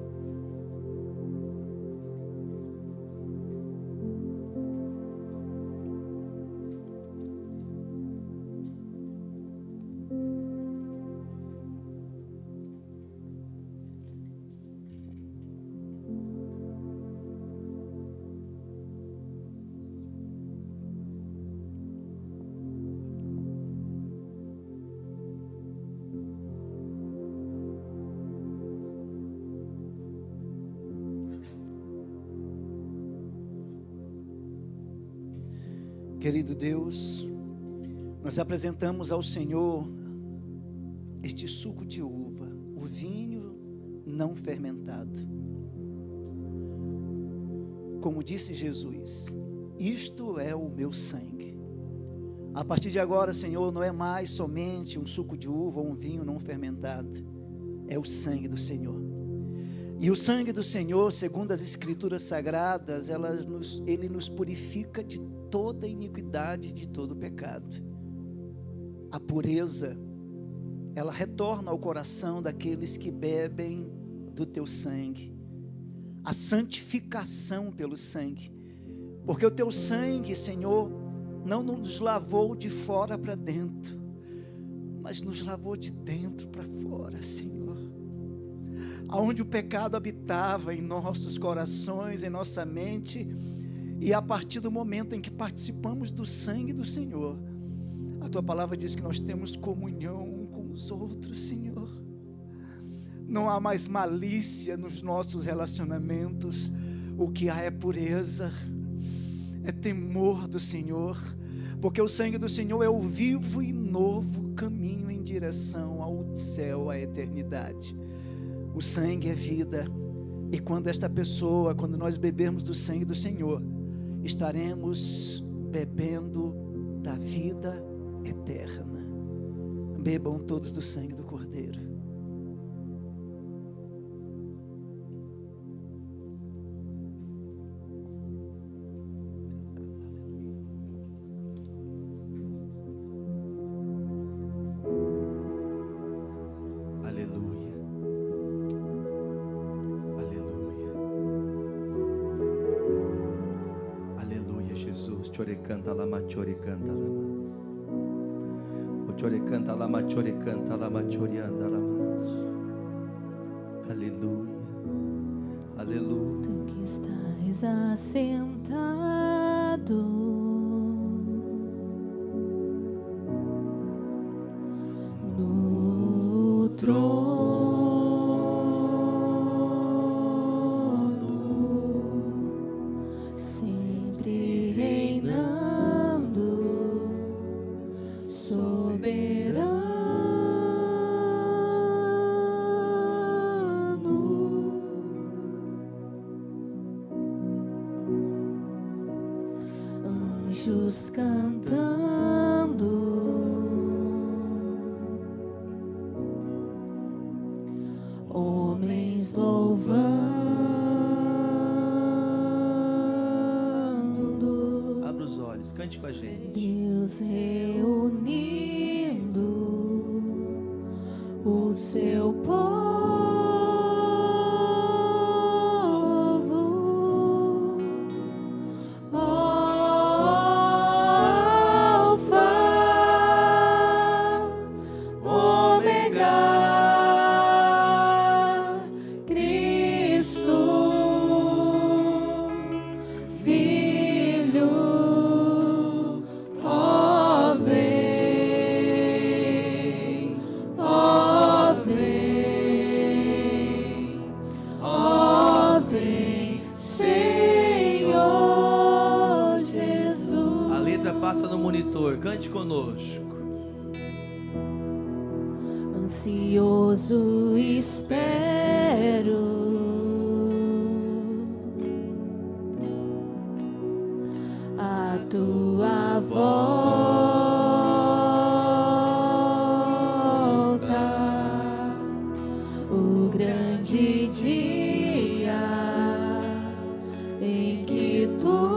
Querido Deus, nós apresentamos ao Senhor este suco de uva, o vinho não fermentado. Como disse Jesus, isto é o meu sangue. A partir de agora, Senhor, não é mais somente um suco de uva ou um vinho não fermentado. É o sangue do Senhor. E o sangue do Senhor, segundo as Escrituras Sagradas, ele nos purifica de toda iniquidade, de todo pecado. A pureza, ela retorna ao coração daqueles que bebem do teu sangue. A santificação pelo sangue. Porque o teu sangue, Senhor, não nos lavou de fora para dentro, mas nos lavou de dentro para fora, Senhor. Aonde o pecado habitava em nossos corações, em nossa mente, e a partir do momento em que participamos do sangue do Senhor, a tua palavra diz que nós temos comunhão um com os outros, Senhor. Não há mais malícia nos nossos relacionamentos, o que há é pureza, é temor do Senhor, porque o sangue do Senhor é o vivo e novo caminho em direção ao céu, à eternidade. O sangue é vida, e quando nós bebermos do sangue do Senhor, estaremos bebendo da vida eterna. Bebam todos do sangue do Cordeiro. Chore canta la machore canta la mas. O chore canta la machore canta la machore anda la mas. Aleluia. Aleluia. Tu que estás assentado no trono, anjos cantando, homens louvando. Abra os olhos, cante com a gente. Deus reunindo o seu povo. Passa no monitor, cante conosco. Ansioso espero a tua volta, o grande dia em que tu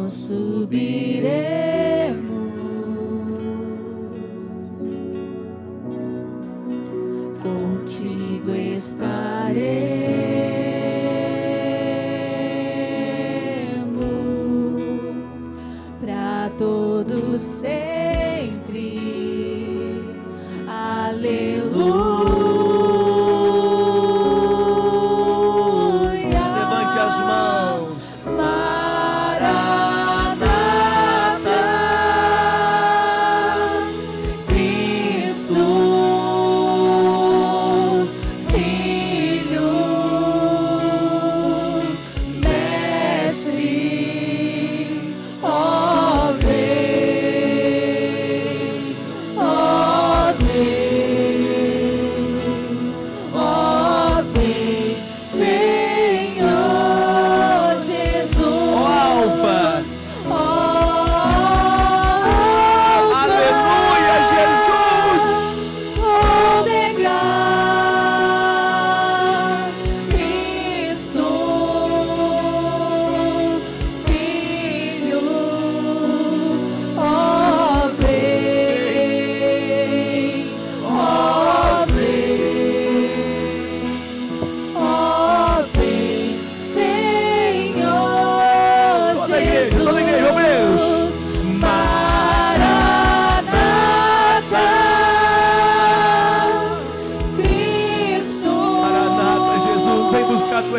subiremos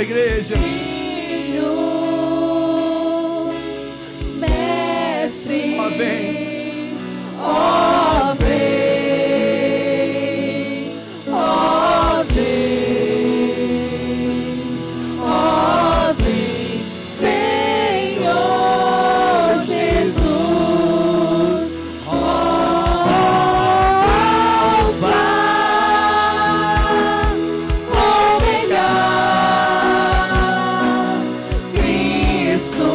igreja. Mestre, Ó, vem. ó vem, ó vem, ó vem, Senhor Jesus, Alfa, Ômega, Cristo.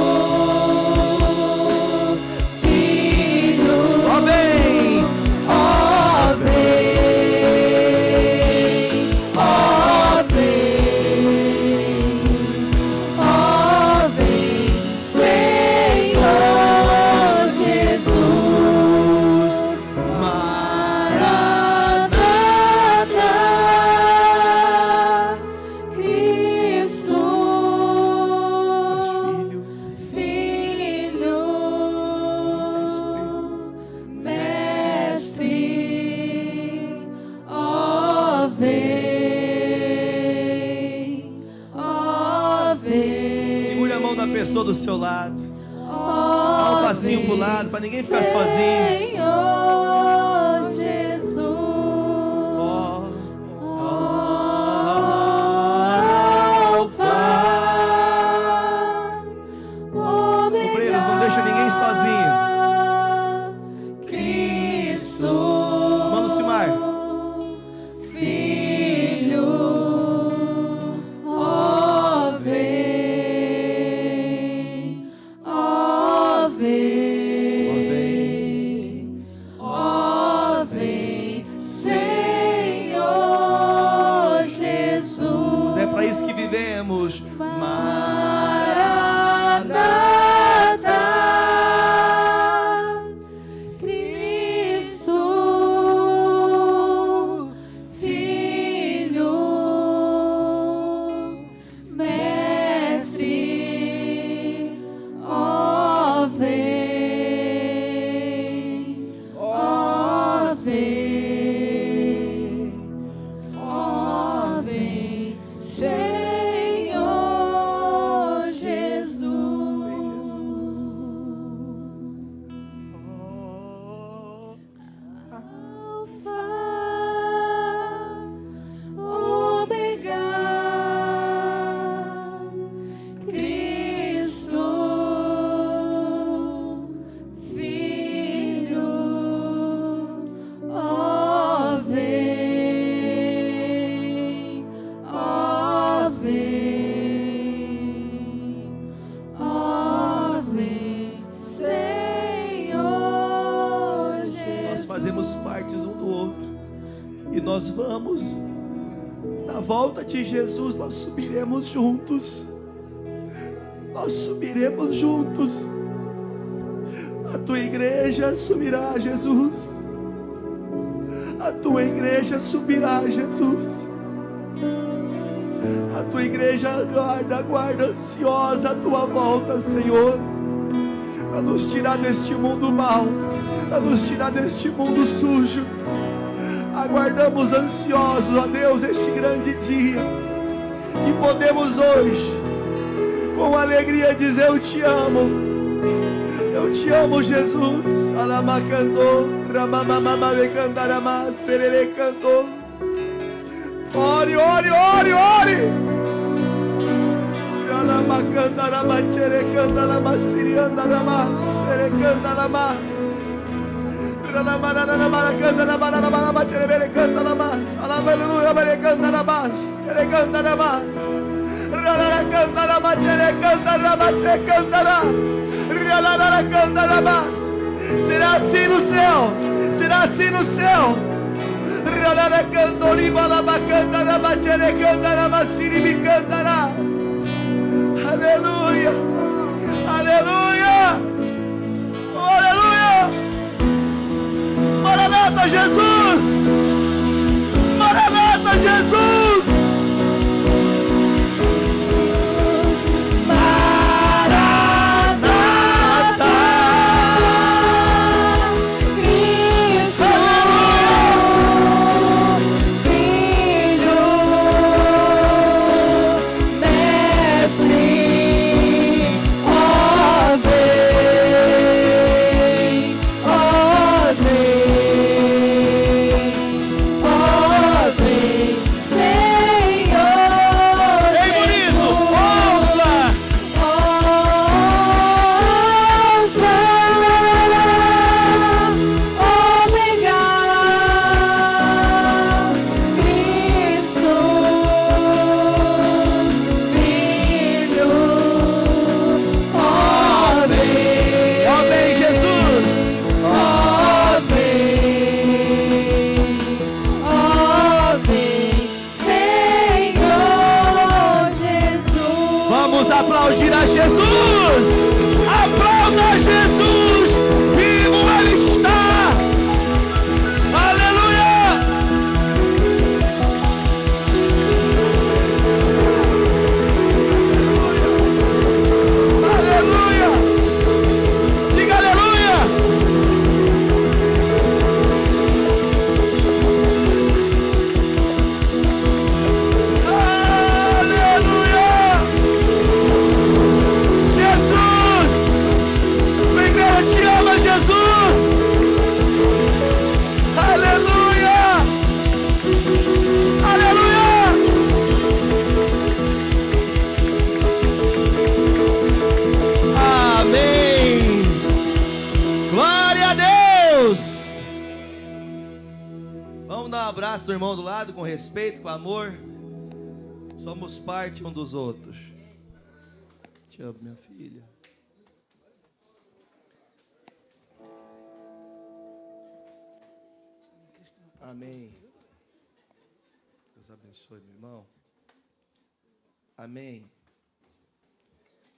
Ó, vem. Ó vem, ó vem, ó vem, Senhor Jesus, Maranata, Cristo, Filho. Filho, Mestre, ó vem, ó vem. Segure a mão da pessoa do seu lado. Dá Ó um passinho vem, pro lado para ninguém ficar sozinho. Senhor Jesus. Ó, Alfa, Ômega, obreiros, não deixa ninguém sozinho. Cristo, Mano Simar. Filho, ó vem, ó vem, ó vem, Senhor Jesus. É para isso que vivemos. Maranata, Cristo, Filho, Mestre, ó vem, ó vem, ó vem, Senhor Jesus. Alfa, Ômega, Cristo, Filho, ó vem, ó vem, ó vem, Senhor Nós Jesus. fazemos parte um do outro. E nós vamos, na volta de Jesus, nós subiremos juntos. Nós subiremos juntos. A tua igreja subirá, Jesus. A tua igreja subirá, Jesus. A tua igreja aguarda ansiosa a tua volta, Senhor, para nos tirar deste mundo mau, para nos tirar deste mundo sujo. Aguardamos ansiosos, ó Deus, este grande dia, que podemos hoje, com alegria, dizer: eu te amo, Jesus. Alama cantou, ramamamamale cantarama, serere cantou. Ore, ore, ore, ore. Alama cantarama, chere cantarama, siriandarama, chere cantarama. Será assim no céu, será assim no céu. Aleluia, aleluia, aleluia. Maranata, Jesus! Maranata, Jesus! Maranata, Cristo, Filho, abraço do irmão do lado, com respeito, com amor. Somos parte um dos outros. Te amo, minha filha. Amém. Deus abençoe, meu irmão. Amém.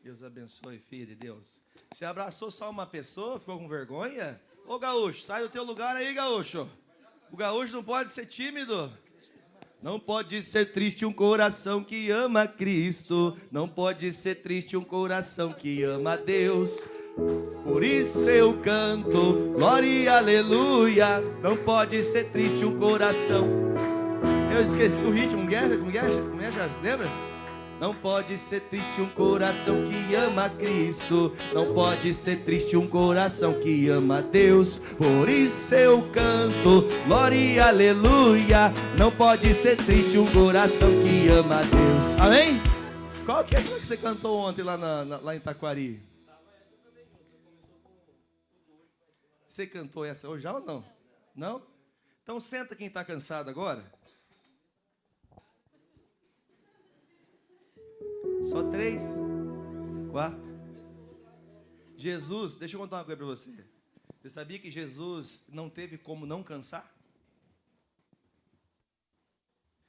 Deus abençoe, filho de Deus. Você abraçou só uma pessoa, ficou com vergonha? Ô gaúcho, sai do teu lugar aí, gaúcho. O gaúcho não pode ser tímido. Não pode ser triste um coração que ama Cristo. Não pode ser triste um coração que ama Deus. Por isso eu canto, glória e aleluia. Não pode ser triste um coração. Eu esqueci o ritmo, como é, já lembra? Não pode ser triste um coração que ama Cristo. Não pode ser triste um coração que ama Deus. Por isso eu canto, glória e aleluia. Não pode ser triste um coração que ama Deus. Amém? Qual que é que você cantou ontem lá em Taquari? Você cantou essa hoje já ou não? Não? Então senta quem está cansado agora. Só 3, 4. Jesus, deixa eu contar uma coisa para você. Você sabia que Jesus não teve como não cansar?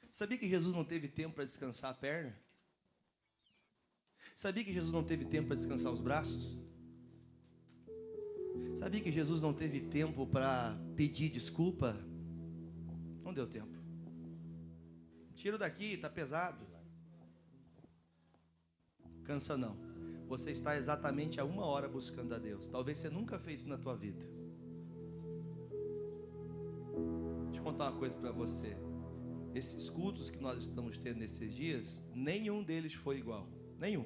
Sabia que Jesus não teve tempo para descansar a perna? Sabia que Jesus não teve tempo para descansar os braços? Sabia que Jesus não teve tempo para pedir desculpa? Não deu tempo. Tira daqui, está pesado. Cansa não. Você está exatamente a 1 hora buscando a Deus. Talvez você nunca fez isso na tua vida. Deixa eu contar uma coisa para você. Esses cultos que nós estamos tendo nesses dias, nenhum deles foi igual. Nenhum.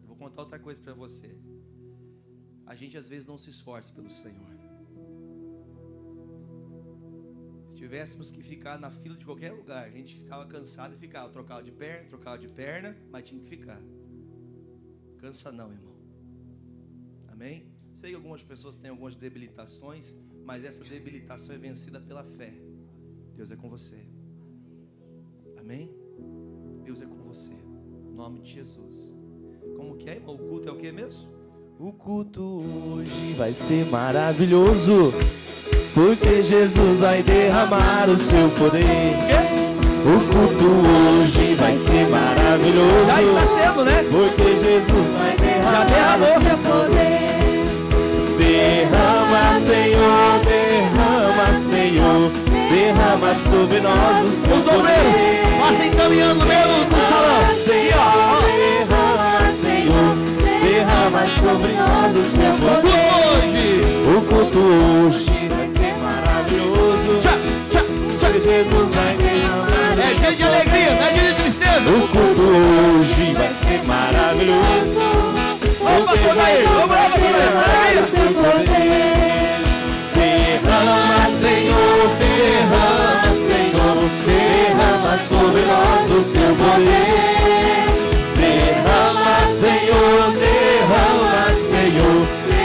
Eu vou contar outra coisa para você. A gente às vezes não se esforça pelo Senhor. Se tivéssemos que ficar na fila de qualquer lugar, a gente ficava cansado e ficava, trocava de perna, mas tinha que ficar. Cansa não, irmão. Amém? Sei que algumas pessoas têm algumas debilitações, mas essa debilitação é vencida pela fé. Deus é com você. Amém? Deus é com você. Em nome de Jesus. Como que é, irmão? O culto é o que mesmo? O culto hoje vai ser maravilhoso, porque Jesus vai derramar o seu poder. O culto hoje vai ser maravilhoso. Já está sendo, né? Porque Jesus vai derramar o seu poder. Derrama, Senhor, derrama, Senhor, derrama sobre nós o seu Os poder. obreiros, passem caminhando no meio do salão. Derrama, Senhor, derrama sobre nós o seu poder. O culto hoje vai ser maravilhoso. Jesus vai derramar. É dia de alegria, não é dia de tristeza. O culto hoje vai ser maravilhoso. Vamos pastor aí, vamos lá, pastor. O seu poder. Derrama, Senhor, derrama, Senhor, derrama sobre nós o seu poder. Derrama, Senhor, derrama, Senhor,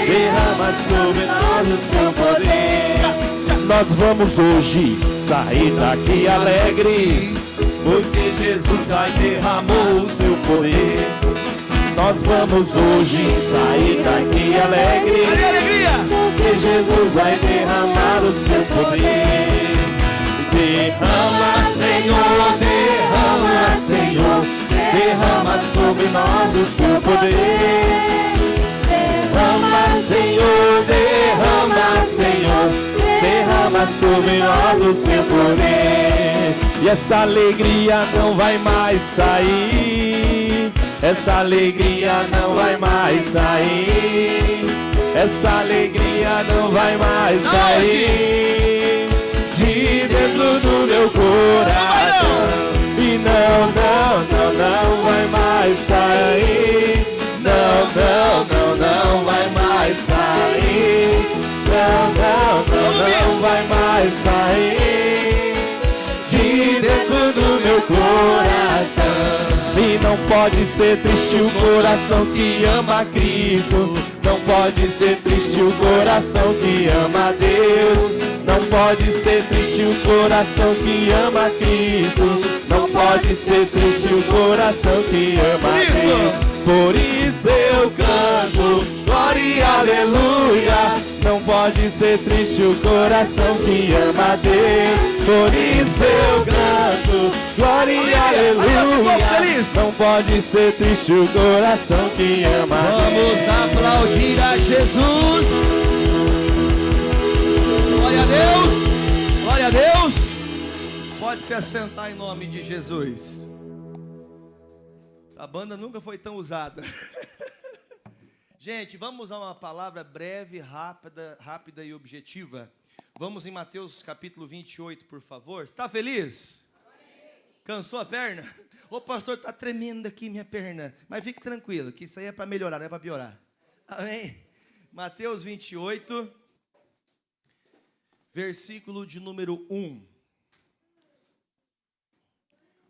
derrama sobre nós o seu poder. Nós vamos hoje sair daqui alegres, porque Jesus vai derramar o seu poder. Nós vamos hoje sair daqui alegres, porque Jesus vai derramar o seu poder. Derrama, Senhor, derrama, Senhor, derrama sobre nós o seu poder. Derrama, Senhor, derrama, Senhor, derrama sobre nós o seu poder. E essa alegria não vai mais sair. Essa alegria não vai mais sair. Essa alegria não vai mais sair de dentro do meu coração. E não vai mais sair. Não vai mais sair. Não vai mais sair de dentro do meu coração. E não pode ser triste o coração que ama Cristo. Não pode ser triste o coração que ama Deus. Não pode ser triste o coração que ama Cristo. Não pode ser triste o coração que ama Cristo. Por isso eu canto, glória e aleluia. Não pode ser triste o coração que ama Deus. Por isso eu canto, glória e aleluia. Não pode ser triste o coração que ama Deus. Vamos aplaudir a Jesus. Glória a Deus. Glória a Deus. Pode se assentar em nome de Jesus. Essa banda nunca foi tão usada. Gente, vamos a uma palavra breve, rápida e objetiva. Vamos em Mateus capítulo 28, por favor. Está feliz? Cansou a perna? Ô pastor, está tremendo aqui minha perna. Mas fique tranquilo, que isso aí é para melhorar, não é para piorar. Amém? Mateus 28, versículo de número 1.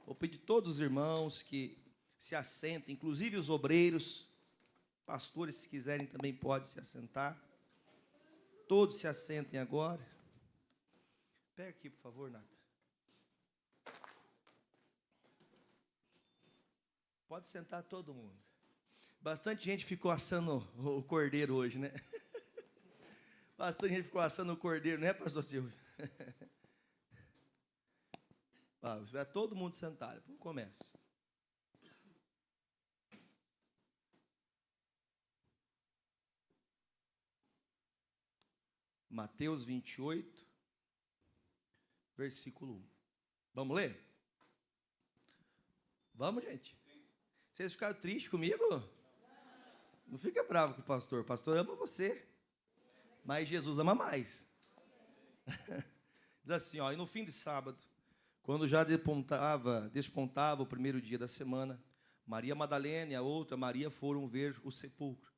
Vou pedir a todos os irmãos que se assentem, inclusive os obreiros, pastores, se quiserem também podem se assentar. Todos se assentem agora. Pega aqui, por favor, Nata. Pode sentar todo mundo. Bastante gente ficou assando o cordeiro hoje, né? Bastante gente ficou assando o cordeiro, né, pastor Silvio? Vai todo mundo sentado. Começa. Mateus 28, versículo 1. Vamos ler? Vamos, gente? Vocês ficaram tristes comigo? Não fica bravo com o pastor. O pastor ama você. Mas Jesus ama mais. Diz assim, ó, e no fim de sábado, quando já despontava o primeiro dia da semana, Maria Madalena e a outra Maria foram ver o sepulcro.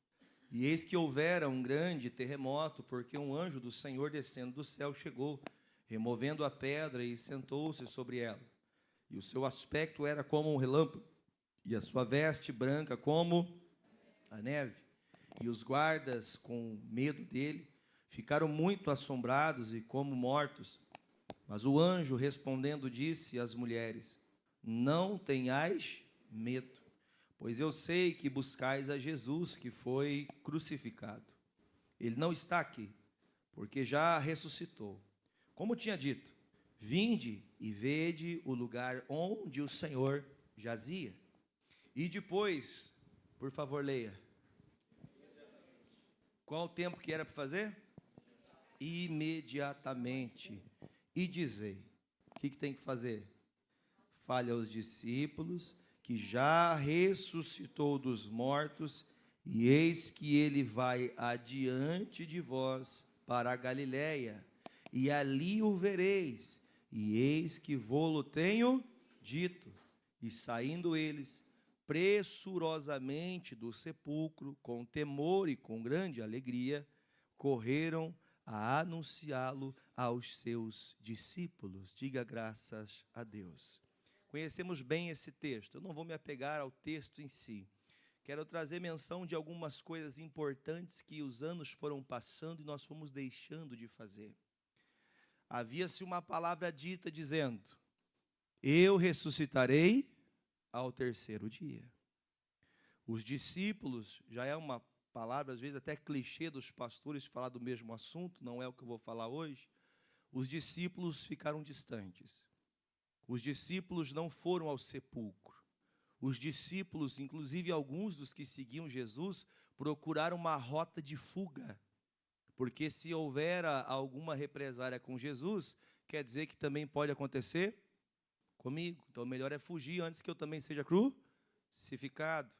E eis que houvera um grande terremoto, porque um anjo do Senhor descendo do céu chegou, removendo a pedra e sentou-se sobre ela. E o seu aspecto era como um relâmpago, e a sua veste branca como a neve. E os guardas, com medo dele, ficaram muito assombrados e como mortos. Mas o anjo, respondendo, disse às mulheres: não tenhais medo, pois eu sei que buscais a Jesus que foi crucificado. Ele não está aqui, porque já ressuscitou. Como tinha dito, vinde e vede o lugar onde o Senhor jazia. E depois, por favor, leia. Qual o tempo que era para fazer? Imediatamente. E dizei, o que tem que fazer? Fale aos discípulos que já ressuscitou dos mortos, e eis que ele vai adiante de vós para a Galiléia, e ali o vereis, e eis que vô-lo tenho dito. E saindo eles pressurosamente do sepulcro, com temor e com grande alegria, correram a anunciá-lo aos seus discípulos. Diga graças a Deus. Conhecemos bem esse texto. Eu não vou me apegar ao texto em si. Quero trazer menção de algumas coisas importantes que os anos foram passando e nós fomos deixando de fazer. Havia-se uma palavra dita dizendo: eu ressuscitarei ao terceiro dia. Os discípulos, já é uma palavra às vezes até clichê dos pastores falar do mesmo assunto, não é o que eu vou falar hoje. Os discípulos ficaram distantes. Os discípulos não foram ao sepulcro. Os discípulos, inclusive alguns dos que seguiam Jesus, procuraram uma rota de fuga. Porque se houver alguma represália com Jesus, quer dizer que também pode acontecer comigo. Então o melhor é fugir antes que eu também seja crucificado.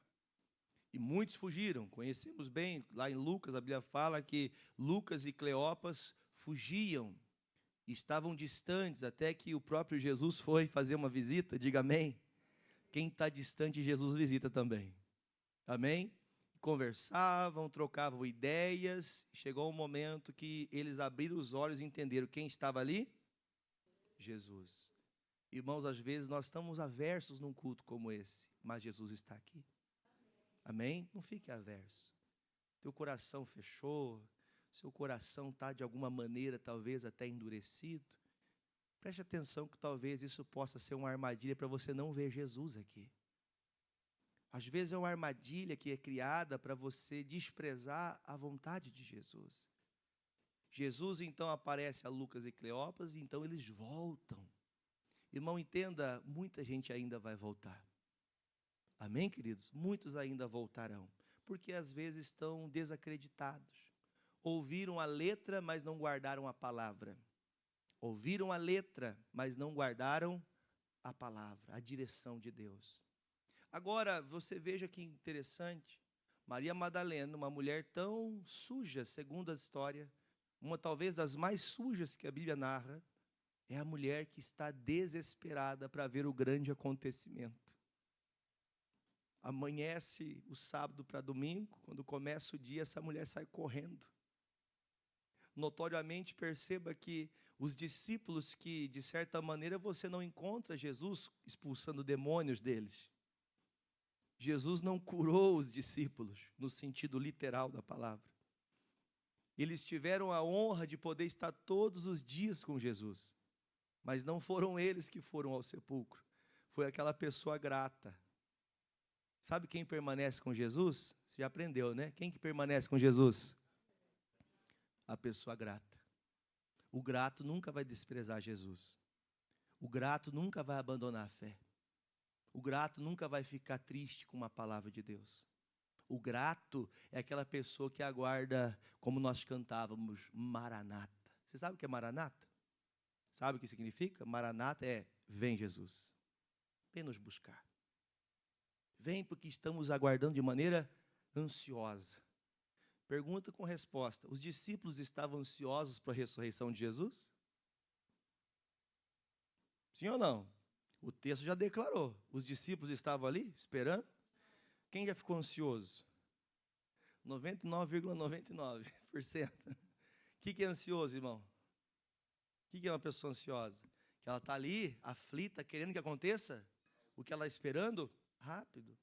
E muitos fugiram. Conhecemos bem, lá em Lucas, a Bíblia fala que Lucas e Cleopas fugiam. Estavam distantes, até que o próprio Jesus foi fazer uma visita. Diga amém. Quem está distante, Jesus visita também. Amém? Conversavam, trocavam ideias. Chegou um momento que eles abriram os olhos e entenderam quem estava ali? Jesus. Irmãos, às vezes nós estamos aversos num culto como esse, mas Jesus está aqui. Amém? Não fique averso. Teu coração fechou, seu coração está de alguma maneira, talvez até endurecido, preste atenção que talvez isso possa ser uma armadilha para você não ver Jesus aqui. Às vezes é uma armadilha que é criada para você desprezar a vontade de Jesus. Jesus então aparece a Lucas e Cleopas, e então eles voltam. Irmão, entenda, muita gente ainda vai voltar. Amém, queridos? Muitos ainda voltarão, porque às vezes estão desacreditados. Ouviram a letra, mas não guardaram a palavra. Ouviram a letra, mas não guardaram a palavra, a direção de Deus. Agora, você veja que interessante, Maria Madalena, uma mulher tão suja, segundo a história, uma talvez das mais sujas que a Bíblia narra, é a mulher que está desesperada para ver o grande acontecimento. Amanhece o sábado para domingo, quando começa o dia, essa mulher sai correndo. Notoriamente, perceba que os discípulos que, de certa maneira, você não encontra Jesus expulsando demônios deles. Jesus não curou os discípulos, no sentido literal da palavra. Eles tiveram a honra de poder estar todos os dias com Jesus, mas não foram eles que foram ao sepulcro, foi aquela pessoa grata. Sabe quem permanece com Jesus? Você já aprendeu, né? Quem que permanece com Jesus? A pessoa grata. O grato nunca vai desprezar Jesus. O grato nunca vai abandonar a fé. O grato nunca vai ficar triste com uma palavra de Deus. O grato é aquela pessoa que aguarda, como nós cantávamos, Maranata. Você sabe o que é Maranata? Sabe o que significa? Maranata é, vem Jesus. Vem nos buscar. Vem porque estamos aguardando de maneira ansiosa. Pergunta com resposta. Os discípulos estavam ansiosos para a ressurreição de Jesus? Sim ou não? O texto já declarou. Os discípulos estavam ali esperando. Quem já ficou ansioso? 99,99%. O que é ansioso, irmão? O que é uma pessoa ansiosa? Que ela está ali, aflita, querendo que aconteça o que ela está esperando rápido.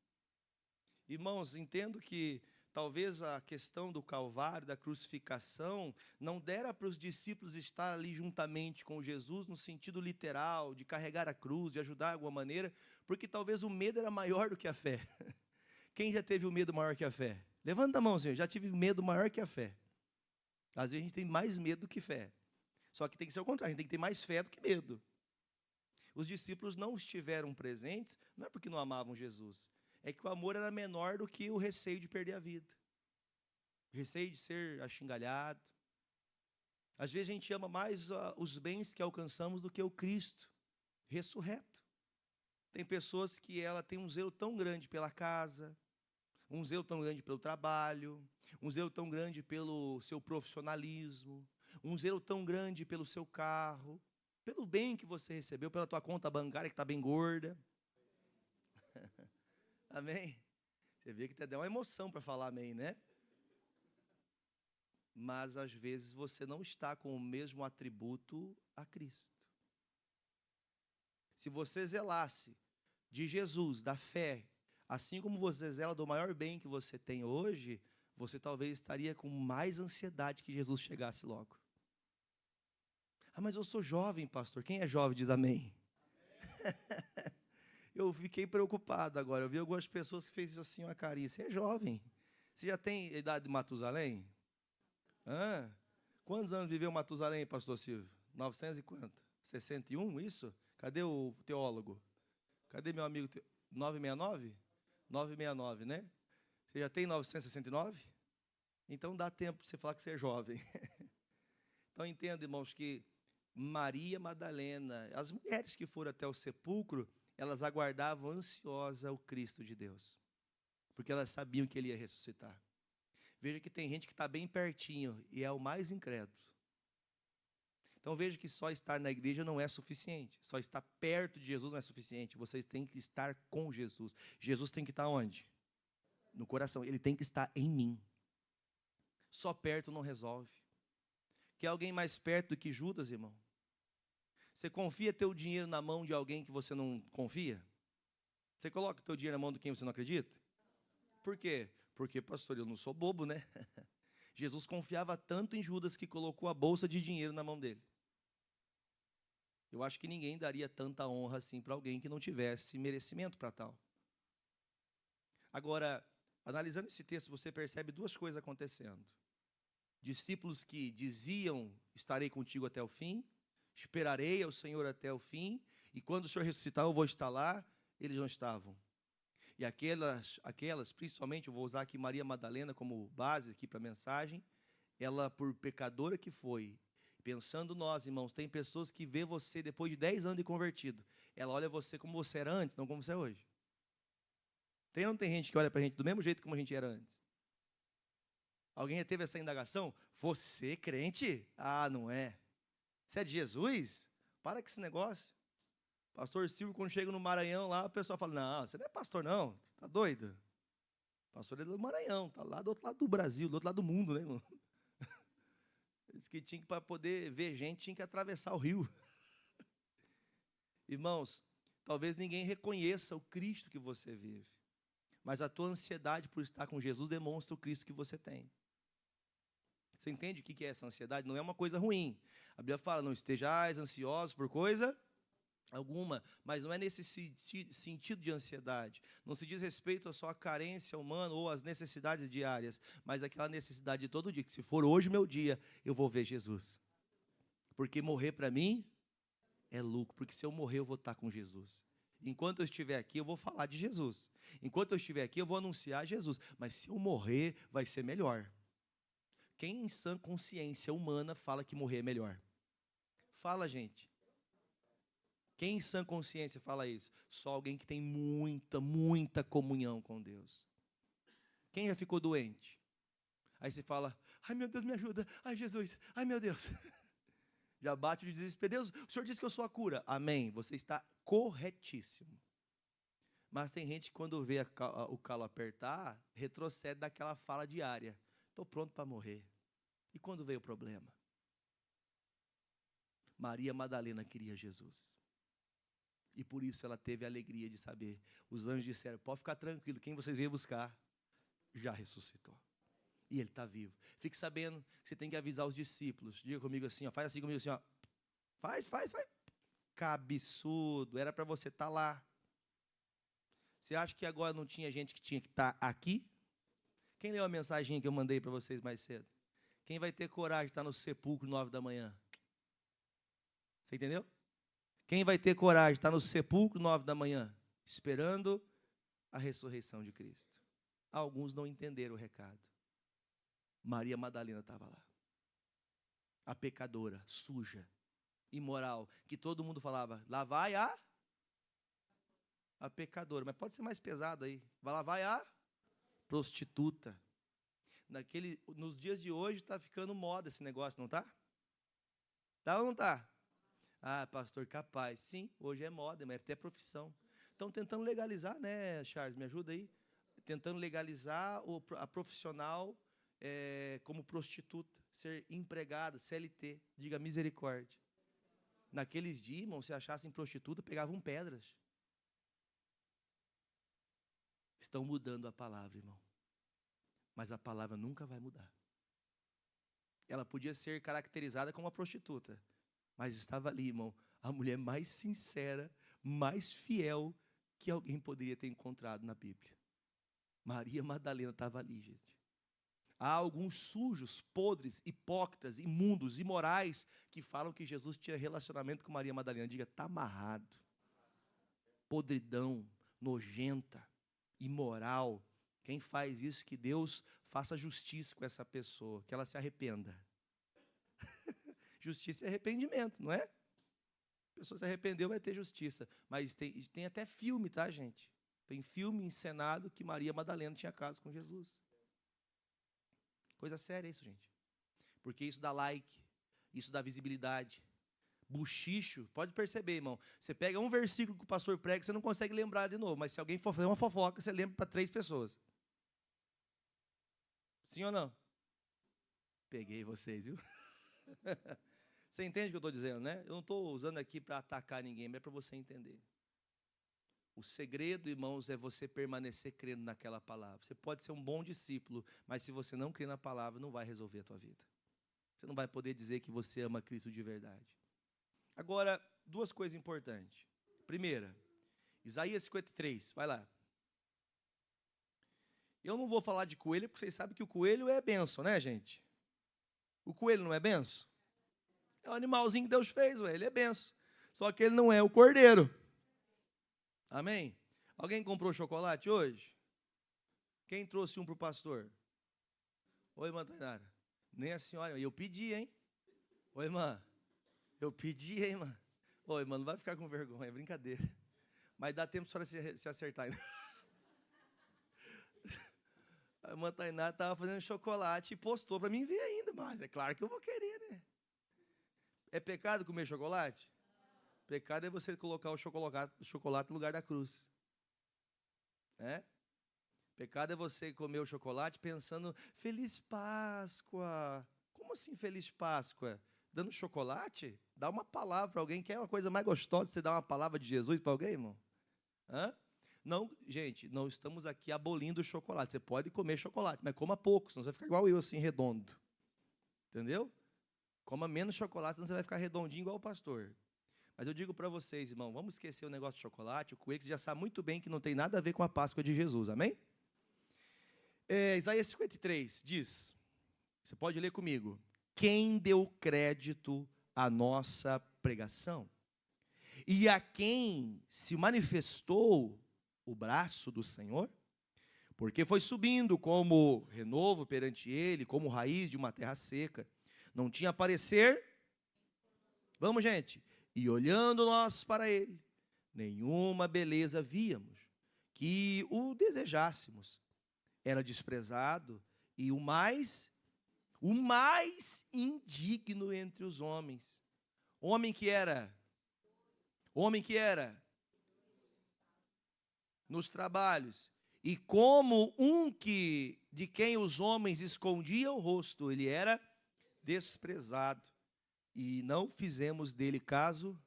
Irmãos, entendo que talvez a questão do Calvário, da crucificação, não dera para os discípulos estar ali juntamente com Jesus no sentido literal, de carregar a cruz, de ajudar de alguma maneira, porque talvez o medo era maior do que a fé. Quem já teve o medo maior que a fé? Levanta a mão, senhor. Já tive medo maior que a fé. Às vezes a gente tem mais medo do que fé. Só que tem que ser o contrário, a gente tem que ter mais fé do que medo. Os discípulos não estiveram presentes, não é porque não amavam Jesus, é que o amor era menor do que o receio de perder a vida. O receio de ser achingalhado. Às vezes a gente ama mais os bens que alcançamos do que o Cristo ressurreto. Tem pessoas que ela tem um zelo tão grande pela casa, um zelo tão grande pelo trabalho, um zelo tão grande pelo seu profissionalismo, um zelo tão grande pelo seu carro, pelo bem que você recebeu, pela tua conta bancária que está bem gorda. Amém? Você vê que até deu uma emoção para falar amém, né? Mas às vezes você não está com o mesmo atributo a Cristo. Se você zelasse de Jesus, da fé, assim como você zela do maior bem que você tem hoje, você talvez estaria com mais ansiedade que Jesus chegasse logo. Ah, mas eu sou jovem, pastor. Quem é jovem diz amém. Eu fiquei preocupado agora. Eu vi algumas pessoas que fez assim uma carinha. Você é jovem. Você já tem idade de Matusalém? Quantos anos viveu Matusalém, pastor Silvio? 900 e quanto? 61, isso? Cadê o teólogo? Cadê meu amigo? 969? 969, né? Você já tem 969? Então dá tempo de você falar que você é jovem. Então entenda, irmãos, que Maria Madalena, as mulheres que foram até o sepulcro, elas aguardavam ansiosa o Cristo de Deus, porque elas sabiam que ele ia ressuscitar. Veja que tem gente que está bem pertinho e é o mais incrédulo. Então veja que só estar na igreja não é suficiente, só estar perto de Jesus não é suficiente, vocês têm que estar com Jesus. Jesus tem que estar onde? No coração, ele tem que estar em mim. Só perto não resolve. Quer alguém mais perto do que Judas, irmão? Você confia teu dinheiro na mão de alguém que você não confia? Você coloca teu dinheiro na mão de quem você não acredita? Por quê? Porque, pastor, eu não sou bobo, né? Jesus confiava tanto em Judas que colocou a bolsa de dinheiro na mão dele. Eu acho que ninguém daria tanta honra assim para alguém que não tivesse merecimento para tal. Agora, analisando esse texto, você percebe duas coisas acontecendo. Discípulos que diziam, estarei contigo até o fim, esperarei ao Senhor até o fim, e quando o Senhor ressuscitar eu vou estar lá, eles não estavam. E aquelas, principalmente, eu vou usar aqui Maria Madalena como base aqui para a mensagem, ela, por pecadora que foi, pensando nós, irmãos, tem pessoas que vê você depois de 10 anos de convertido, ela olha você como você era antes, não como você é hoje. Tem ou não tem gente que olha para a gente do mesmo jeito como a gente era antes? Alguém já teve essa indagação? Você, crente? Ah, não é. Você é de Jesus? Para com esse negócio. Pastor Silvio, quando chega no Maranhão lá, o pessoal fala, não, você não é pastor não, tá doido? Pastor é do Maranhão, tá lá do outro lado do Brasil, do outro lado do mundo, né, irmão? Diz que tinha que, para poder ver gente, tinha que atravessar o rio. Irmãos, talvez ninguém reconheça o Cristo que você vive, mas a tua ansiedade por estar com Jesus demonstra o Cristo que você tem. Você entende o que é essa ansiedade? Não é uma coisa ruim. A Bíblia fala, não estejais ansiosos por coisa alguma, mas não é nesse sentido de ansiedade. Não se diz respeito a só a carência humana ou às necessidades diárias, mas aquela necessidade de todo dia, que se for hoje meu dia, eu vou ver Jesus. Porque morrer para mim é lucro, porque se eu morrer eu vou estar com Jesus. Enquanto eu estiver aqui, eu vou falar de Jesus. Enquanto eu estiver aqui, eu vou anunciar Jesus. Mas se eu morrer, vai ser melhor. Quem em sã consciência humana fala que morrer é melhor? Fala, gente. Quem em sã consciência fala isso? Só alguém que tem muita, muita comunhão com Deus. Quem já ficou doente? Aí você fala, ai meu Deus, me ajuda. Ai Jesus, ai meu Deus. Já bate o desespero. Deus, o Senhor disse que eu sou a cura. Amém, você está corretíssimo. Mas tem gente que quando vê o calo apertar, retrocede daquela fala diária. Estou pronto para morrer. E quando veio o problema? Maria Madalena queria Jesus. E por isso ela teve a alegria de saber. Os anjos disseram, pode ficar tranquilo, quem vocês veio buscar já ressuscitou. E ele está vivo. Fique sabendo que você tem que avisar os discípulos. Diga comigo assim, ó, faz assim comigo assim, ó. Faz. Cabeçudo, era para você estar lá. Você acha que agora não tinha gente que tinha que estar aqui? Quem leu a mensagem que eu mandei para vocês mais cedo? Quem vai ter coragem de estar no sepulcro 9 da manhã? Você entendeu? Quem vai ter coragem de estar no sepulcro 9 da manhã? Esperando a ressurreição de Cristo. Alguns não entenderam o recado. Maria Madalena estava lá. A pecadora, suja, imoral, que todo mundo falava, lá vai a pecadora. Mas pode ser mais pesado aí. Lá vai a prostituta. Nos dias de hoje está ficando moda esse negócio, não está? Tá ou não está? Ah, pastor, capaz. Sim, hoje é moda, mas é até profissão. Estão tentando legalizar, né, Charles? Me ajuda aí. Tentando legalizar a profissional como prostituta, ser empregada, CLT. Diga misericórdia. Naqueles dias, irmão, se achassem prostituta, pegavam pedras. Estão mudando a palavra, irmão. Mas a palavra nunca vai mudar. Ela podia ser caracterizada como uma prostituta, mas estava ali, irmão, a mulher mais sincera, mais fiel que alguém poderia ter encontrado na Bíblia. Maria Madalena estava ali, gente. Há alguns sujos, podres, hipócritas, imundos, imorais, que falam que Jesus tinha relacionamento com Maria Madalena. Diga, está amarrado. Podridão, nojenta, imoral. Quem faz isso, que Deus faça justiça com essa pessoa, que ela se arrependa. Justiça e arrependimento, não é? A pessoa se arrependeu, vai ter justiça. Mas tem até filme, tá, gente? Tem filme encenado que Maria Madalena tinha caso com Jesus. Coisa séria isso, gente. Porque isso dá like, isso dá visibilidade. Buchicho, pode perceber, irmão. Você pega um versículo que o pastor prega, você não consegue lembrar de novo. Mas se alguém for fazer uma fofoca, você lembra para 3 pessoas. Sim ou não? Peguei vocês, viu? Você entende o que eu estou dizendo, né? Eu não estou usando aqui para atacar ninguém, mas é para você entender. O segredo, irmãos, é você permanecer crendo naquela palavra. Você pode ser um bom discípulo, mas se você não crer na palavra, não vai resolver a tua vida. Você não vai poder dizer que você ama Cristo de verdade. Agora, duas coisas importantes. Primeira, Isaías 53, vai lá. Eu não vou falar de coelho, porque vocês sabem que o coelho é bênção, né, gente? O coelho não é bênção? É um animalzinho que Deus fez, ele é bênção. Só que ele não é o cordeiro. Amém? Alguém comprou chocolate hoje? Quem trouxe um para o pastor? Oi, irmã Tainara. Nem a senhora. Eu pedi, hein? Oi, irmã. Eu pedi, hein, irmã? Oi, irmã, não vai ficar com vergonha, é brincadeira. Mas dá tempo para a senhora se acertar ainda. A irmã Tainara estava fazendo chocolate e postou para mim ver ainda. Mas é claro que eu vou querer, né? É pecado comer chocolate? Pecado é você colocar o chocolate no lugar da cruz. É? Pecado é você comer o chocolate pensando, Feliz Páscoa. Como assim Feliz Páscoa? Dando chocolate? Dá uma palavra para alguém. Quer uma coisa mais gostosa você dar uma palavra de Jesus para alguém, irmão? Hã? Não, gente, não estamos aqui abolindo o chocolate. Você pode comer chocolate, mas coma pouco, senão você vai ficar igual eu, assim, redondo. Entendeu? Coma menos chocolate, senão você vai ficar redondinho igual o pastor. Mas eu digo para vocês, irmão, vamos esquecer o negócio de chocolate, o coelho que já sabe muito bem que não tem nada a ver com a Páscoa de Jesus, amém? Isaías 53 diz, você pode ler comigo, quem deu crédito à nossa pregação? E a quem se manifestou o braço do Senhor? Porque foi subindo como renovo perante ele, como raiz de uma terra seca. Não tinha parecer. Vamos, gente. E olhando nós para ele, nenhuma beleza víamos, que o desejássemos. Era desprezado e o mais indigno entre os homens. Homem que era nos trabalhos, e como de quem os homens escondiam o rosto, ele era desprezado. E não fizemos dele caso.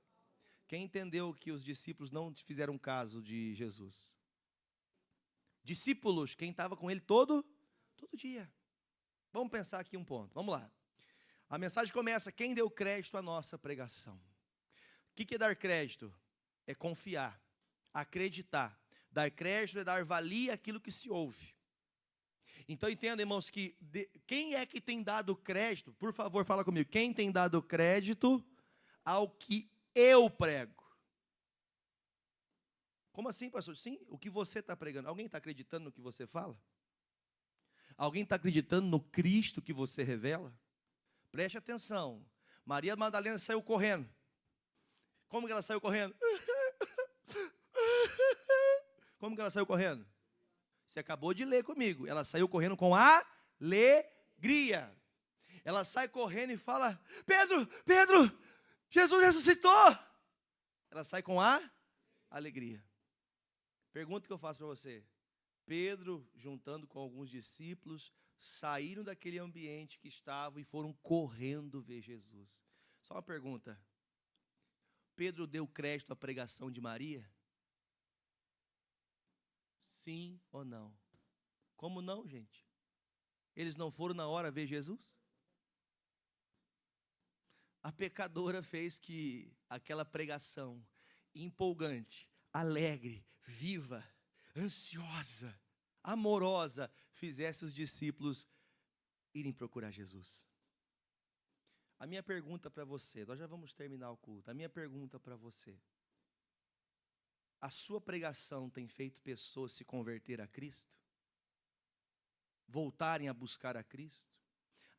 Quem entendeu que os discípulos não fizeram caso de Jesus? Discípulos, quem estava com ele todo dia. Vamos pensar aqui um ponto, vamos lá. A mensagem começa, quem deu crédito à nossa pregação? O que é dar crédito? É confiar, acreditar. Dar crédito é dar valia àquilo que se ouve. Então entenda, irmãos, que quem é que tem dado crédito? Por favor, fala comigo. Quem tem dado crédito ao que eu prego? Como assim, pastor? Sim, o que você está pregando. Alguém está acreditando no que você fala? Alguém está acreditando no Cristo que você revela? Preste atenção. Maria Madalena saiu correndo. Como que ela saiu correndo? Como que ela saiu correndo? Você acabou de ler comigo. Ela saiu correndo com alegria. Ela sai correndo e fala, Pedro, Jesus ressuscitou. Ela sai com alegria. Pergunta que eu faço para você. Pedro, juntando com alguns discípulos, saíram daquele ambiente que estavam e foram correndo ver Jesus. Só uma pergunta. Pedro deu crédito à pregação de Maria? Sim ou não? Como não, gente? Eles não foram na hora ver Jesus? A pecadora fez que aquela pregação empolgante, alegre, viva, ansiosa, amorosa, fizesse os discípulos irem procurar Jesus. A minha pergunta para você, nós já vamos terminar o culto, a minha pergunta para você, a sua pregação tem feito pessoas se converter a Cristo? Voltarem a buscar a Cristo?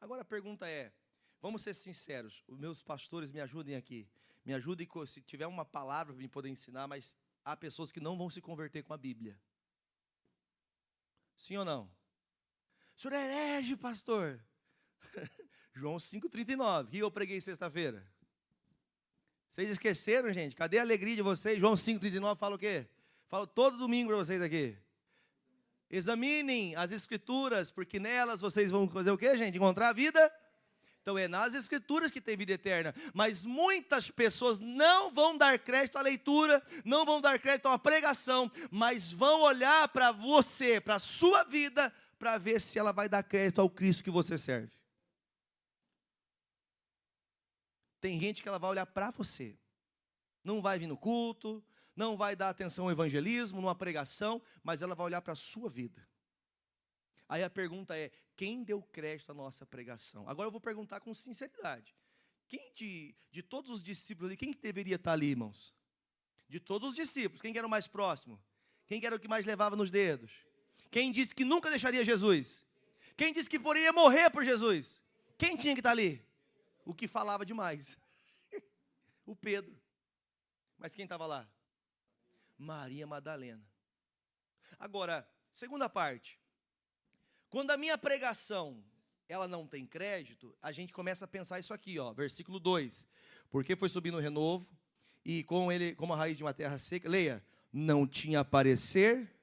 Agora a pergunta é, vamos ser sinceros, os meus pastores me ajudem aqui, me ajudem se tiver uma palavra para me poder ensinar, mas há pessoas que não vão se converter com a Bíblia. Sim ou não? O senhor é herege, pastor. João 5,39, que eu preguei sexta-feira. Vocês esqueceram, gente? Cadê a alegria de vocês? João 5,39 fala o quê? Falo todo domingo para vocês aqui. Examinem as escrituras, porque nelas vocês vão fazer o quê, gente? Encontrar a vida. Então é nas Escrituras que tem vida eterna. Mas muitas pessoas não vão dar crédito à leitura, não vão dar crédito a uma pregação, mas vão olhar para você, para a sua vida, para ver se ela vai dar crédito ao Cristo que você serve. Tem gente que ela vai olhar para você. Não vai vir no culto, não vai dar atenção ao evangelismo, numa pregação, mas ela vai olhar para a sua vida. Aí a pergunta é, quem deu crédito à nossa pregação? Agora eu vou perguntar com sinceridade. Quem de todos os discípulos ali, quem deveria estar ali, irmãos? De todos os discípulos, quem que era o mais próximo? Quem que era o que mais levava nos dedos? Quem disse que nunca deixaria Jesus? Quem disse que iria morrer por Jesus? Quem tinha que estar ali? O que falava demais. O Pedro. Mas quem estava lá? Maria Madalena. Agora, segunda parte. Quando a minha pregação, ela não tem crédito, a gente começa a pensar isso aqui, ó, versículo 2. Porque foi subir no renovo, e com ele, como a raiz de uma terra seca, leia, não tinha parecer.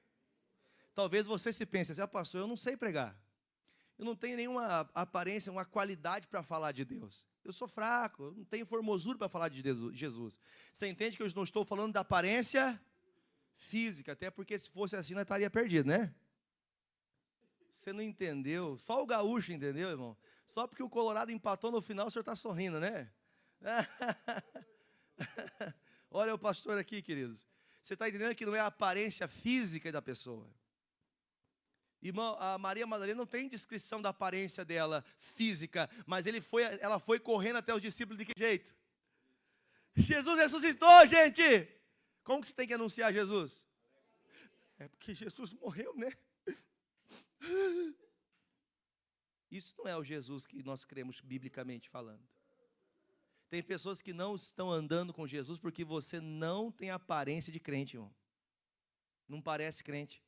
Talvez você se pense assim, pastor, eu não sei pregar. Eu não tenho nenhuma aparência, uma qualidade para falar de Deus. Eu sou fraco, eu não tenho formosura para falar de Jesus. Você entende que eu não estou falando da aparência física, até porque se fosse assim, nós estaria perdido, né? Você não entendeu? Só o gaúcho entendeu, irmão? Só porque o Colorado empatou no final, o senhor está sorrindo, né? Olha o pastor aqui, queridos. Você está entendendo que não é a aparência física da pessoa. Irmão, a Maria Madalena não tem descrição da aparência dela física, mas ela foi correndo até os discípulos de que jeito? Jesus ressuscitou, gente! Como que você tem que anunciar Jesus? É porque Jesus morreu, né? Isso não é o Jesus que nós cremos biblicamente falando. Tem pessoas que não estão andando com Jesus porque você não tem aparência de crente, irmão. Não parece crente.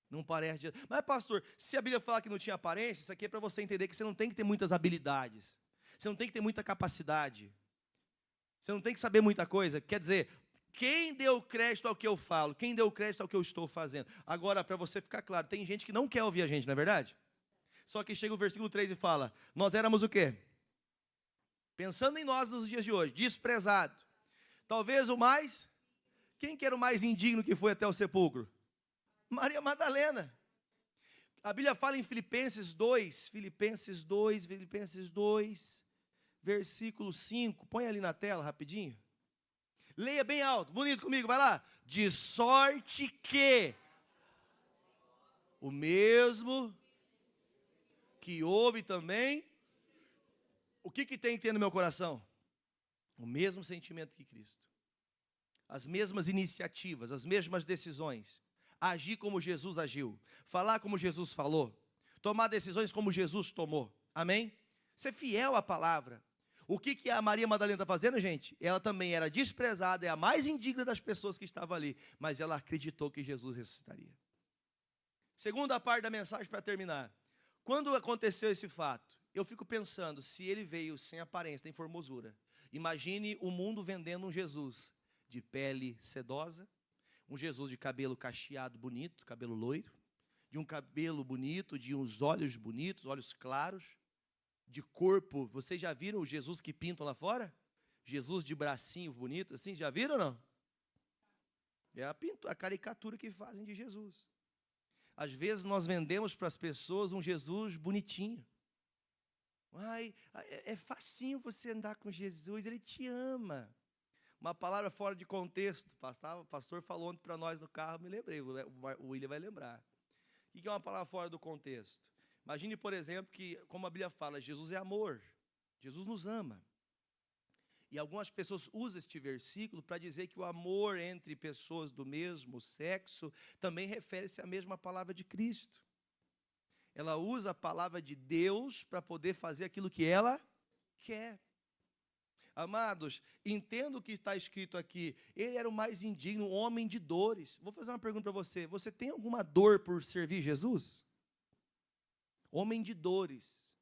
Não parece. Mas pastor, se a Bíblia fala que não tinha aparência, isso aqui é para você entender que você não tem que ter muitas habilidades. Você não tem que ter muita capacidade. Você não tem que saber muita coisa. Quer dizer, quem deu crédito ao que eu falo? Quem deu crédito ao que eu estou fazendo? Agora, para você ficar claro, tem gente que não quer ouvir a gente, não é verdade? Só que chega o versículo 3 e fala, nós éramos o quê? Pensando em nós nos dias de hoje, desprezado. Talvez o mais, quem que era o mais indigno que foi até o sepulcro? Maria Madalena. A Bíblia fala em Filipenses 2, versículo 5. Põe ali na tela rapidinho. Leia bem alto, bonito comigo, vai lá. De sorte que o mesmo que houve também, o que tem que ter no meu coração? O mesmo sentimento que Cristo. As mesmas iniciativas, as mesmas decisões. Agir como Jesus agiu, falar como Jesus falou, tomar decisões como Jesus tomou, amém? Ser fiel à palavra. O que a Maria Madalena está fazendo, gente? Ela também era desprezada, é a mais indigna das pessoas que estavam ali, mas ela acreditou que Jesus ressuscitaria. Segunda parte da mensagem para terminar. Quando aconteceu esse fato, eu fico pensando, se ele veio sem aparência, sem formosura, imagine o mundo vendendo um Jesus de pele sedosa, um Jesus de cabelo cacheado bonito, cabelo loiro, de um cabelo bonito, de uns olhos bonitos, olhos claros, de corpo. Vocês já viram o Jesus que pintam lá fora? Jesus de bracinho bonito, assim, já viram ou não? É a caricatura que fazem de Jesus. Às vezes nós vendemos para as pessoas um Jesus bonitinho. Ai, é facinho você andar com Jesus, Ele te ama. Uma palavra fora de contexto. O pastor falou ontem para nós no carro, me lembrei, o William vai lembrar. O que é uma palavra fora do contexto? Imagine, por exemplo, que, como a Bíblia fala, Jesus é amor. Jesus nos ama. E algumas pessoas usam este versículo para dizer que o amor entre pessoas do mesmo sexo também refere-se à mesma palavra de Cristo. Ela usa a palavra de Deus para poder fazer aquilo que ela quer. Amados, entendo o que está escrito aqui. Ele era o mais indigno, um homem de dores. Vou fazer uma pergunta para você. Você tem alguma dor por servir Jesus? Homem de dores.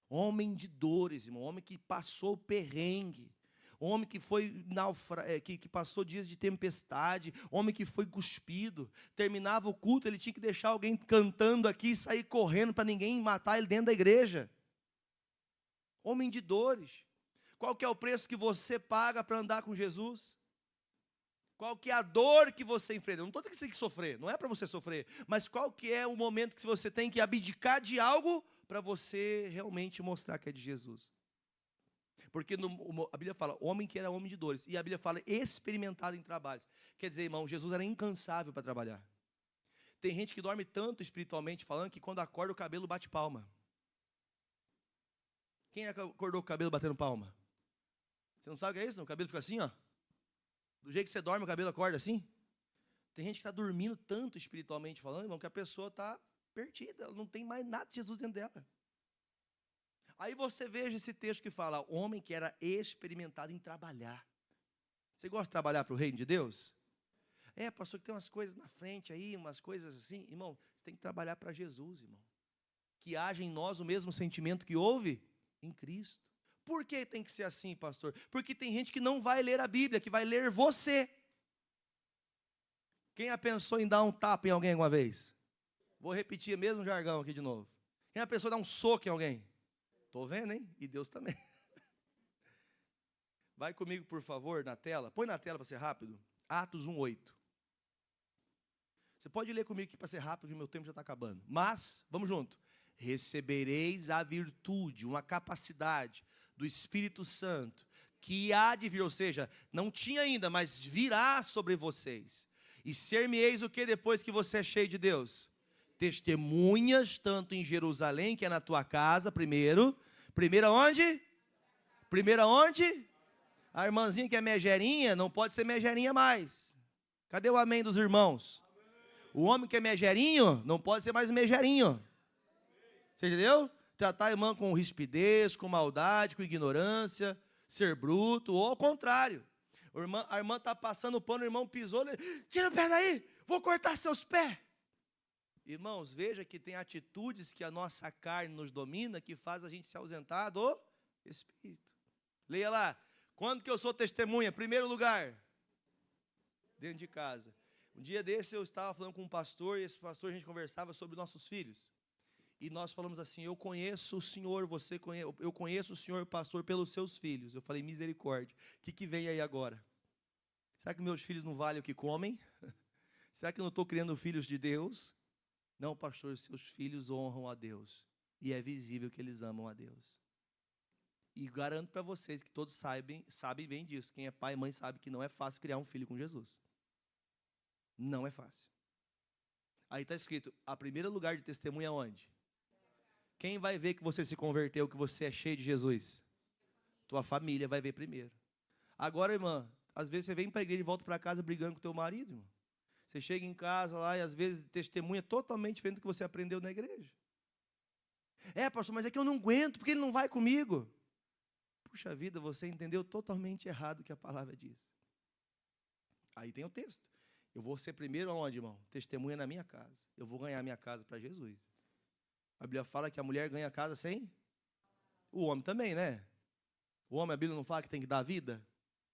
Homem de dores, irmão. Homem que passou perrengue. Homem que foi que passou dias de tempestade. Homem que foi cuspido. Terminava o culto, ele tinha que deixar alguém cantando aqui e sair correndo para ninguém matar ele dentro da igreja. Homem de dores. Qual que é o preço que você paga para andar com Jesus? Qual que é a dor que você enfrenta? Eu não estou dizendo que você tem que sofrer, não é para você sofrer. Mas qual que é o momento que você tem que abdicar de algo para você realmente mostrar que é de Jesus? Porque a Bíblia fala, homem que era homem de dores. E a Bíblia fala, experimentado em trabalhos. Quer dizer, irmão, Jesus era incansável para trabalhar. Tem gente que dorme tanto espiritualmente falando que quando acorda o cabelo bate palma. Quem acordou com o cabelo batendo palma? Você não sabe o que é isso? Não? O cabelo fica assim, ó. Do jeito que você dorme, o cabelo acorda assim. Tem gente que está dormindo tanto espiritualmente falando, irmão, que a pessoa está perdida. Ela não tem mais nada de Jesus dentro dela. Aí você veja esse texto que fala, homem que era experimentado em trabalhar. Você gosta de trabalhar para o reino de Deus? Pastor, que tem umas coisas na frente aí, umas coisas assim. Irmão, você tem que trabalhar para Jesus, irmão. Que haja em nós o mesmo sentimento que houve em Cristo. Por que tem que ser assim, pastor? Porque tem gente que não vai ler a Bíblia, que vai ler você. Quem já pensou em dar um tapa em alguém alguma vez? Vou repetir o mesmo jargão aqui de novo. Quem já pensou em dar um soco em alguém? Estou vendo, hein? E Deus também. Vai comigo, por favor, na tela. Põe na tela para ser rápido. Atos 1:8. Você pode ler comigo aqui para ser rápido, porque o meu tempo já está acabando. Mas, vamos junto. Recebereis a virtude, uma capacidade do Espírito Santo, que há de vir, ou seja, não tinha ainda, mas virá sobre vocês. E ser-me-eis o que depois que você é cheio de Deus? Testemunhas, tanto em Jerusalém, que é na tua casa, primeiro. Primeiro aonde? Primeiro aonde? A irmãzinha que é megerinha, não pode ser megerinha mais. Cadê o amém dos irmãos? O homem que é megerinho, não pode ser mais megerinho. Você entendeu? Tratar a irmã com rispidez, com maldade, com ignorância, ser bruto, ou ao contrário. A irmã está passando o pano, o irmão pisou, tira o pé daí, vou cortar seus pés. Irmãos, veja que tem atitudes que a nossa carne nos domina, que faz a gente se ausentar do Espírito. Leia lá, quando que eu sou testemunha? Primeiro lugar, dentro de casa. Um dia desse eu estava falando com um pastor, e esse pastor a gente conversava sobre nossos filhos. E nós falamos assim, eu conheço o senhor, eu conheço o senhor pastor pelos seus filhos. Eu falei, misericórdia, o que vem aí agora? Será que meus filhos não valem o que comem? Será que eu não estou criando filhos de Deus? Não, pastor, seus filhos honram a Deus. E é visível que eles amam a Deus. E garanto para vocês que todos sabem bem disso. Quem é pai e mãe sabe que não é fácil criar um filho com Jesus. Não é fácil. Aí está escrito, a primeiro lugar de testemunha é onde? Quem vai ver que você se converteu, que você é cheio de Jesus? Tua família vai ver primeiro. Agora, irmã, às vezes você vem para a igreja e volta para casa brigando com teu marido, irmão. Você chega em casa lá e às vezes testemunha totalmente diferente do que você aprendeu na igreja. Pastor, mas é que eu não aguento, porque ele não vai comigo. Puxa vida, você entendeu totalmente errado o que a palavra diz. Aí tem o texto. Eu vou ser primeiro aonde, irmão? Testemunha na minha casa. Eu vou ganhar minha casa para Jesus. A Bíblia fala que a mulher ganha a casa sem? O homem também, né? O homem, a Bíblia não fala que tem que dar vida?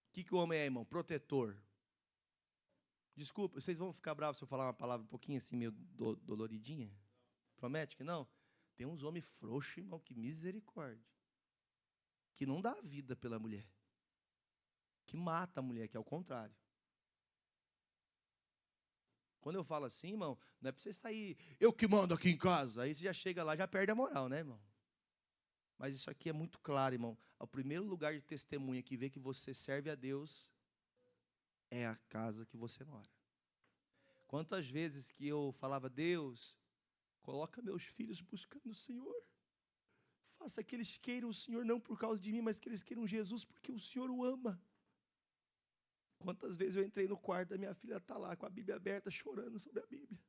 O que o homem é, irmão? Protetor. Desculpa, vocês vão ficar bravos se eu falar uma palavra um pouquinho assim, meio doloridinha? Promete que não? Tem uns homens frouxos, irmão, que misericórdia. Que não dá vida pela mulher. Que mata a mulher, que é o contrário. Quando eu falo assim, irmão, não é para você sair, eu que mando aqui em casa. Aí você já chega lá, já perde a moral, né, irmão? Mas isso aqui é muito claro, irmão. O primeiro lugar de testemunha que vê que você serve a Deus é a casa que você mora. Quantas vezes que eu falava, Deus, coloca meus filhos buscando o Senhor. Faça que eles queiram o Senhor não por causa de mim, mas que eles queiram Jesus porque o Senhor o ama. Quantas vezes eu entrei no quarto da minha filha, está lá com a Bíblia aberta, chorando sobre a Bíblia.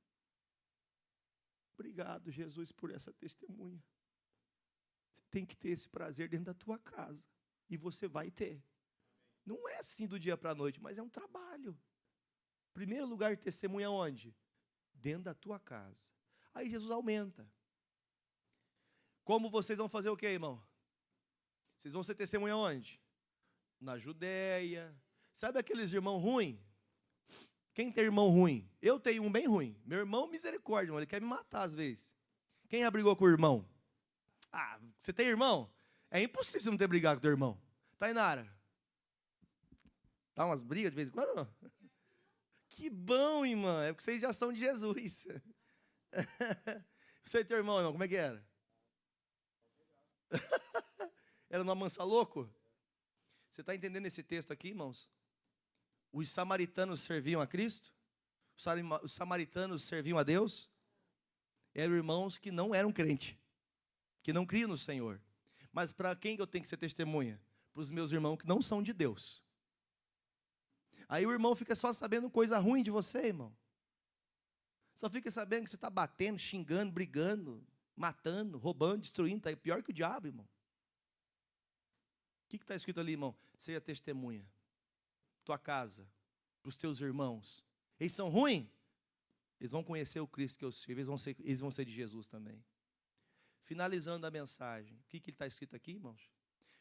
Obrigado, Jesus, por essa testemunha. Você tem que ter esse prazer dentro da tua casa. E você vai ter. Não é assim do dia para a noite, mas é um trabalho. Primeiro lugar de testemunha onde? Dentro da tua casa. Aí Jesus aumenta. Como vocês vão fazer o quê, irmão? Vocês vão ser testemunha onde? Na Judéia. Sabe aqueles irmãos ruins? Quem tem irmão ruim? Eu tenho um bem ruim. Meu irmão, misericórdia, irmão, ele quer me matar às vezes. Quem já brigou com o irmão? Você tem irmão? É impossível você não ter brigado com teu irmão. Tainara, dá umas brigas de vez em quando, não? Que bom, irmã. É porque vocês já são de Jesus. Você e teu irmão, como é que era? Era no amansa louco? Você está entendendo esse texto aqui, irmãos? Os samaritanos serviam a Cristo? Os samaritanos serviam a Deus? Eram irmãos que não eram crentes, que não criam no Senhor. Mas para quem eu tenho que ser testemunha? Para os meus irmãos que não são de Deus. Aí o irmão fica só sabendo coisa ruim de você, irmão. Só fica sabendo que você está batendo, xingando, brigando, matando, roubando, destruindo. Está pior que o diabo, irmão. O que está escrito ali, irmão? Seja testemunha. Tua casa, para os teus irmãos. Eles são ruins? Eles vão conhecer o Cristo que eu sirvo. Eles vão ser de Jesus também. Finalizando a mensagem. O que está escrito aqui, irmãos?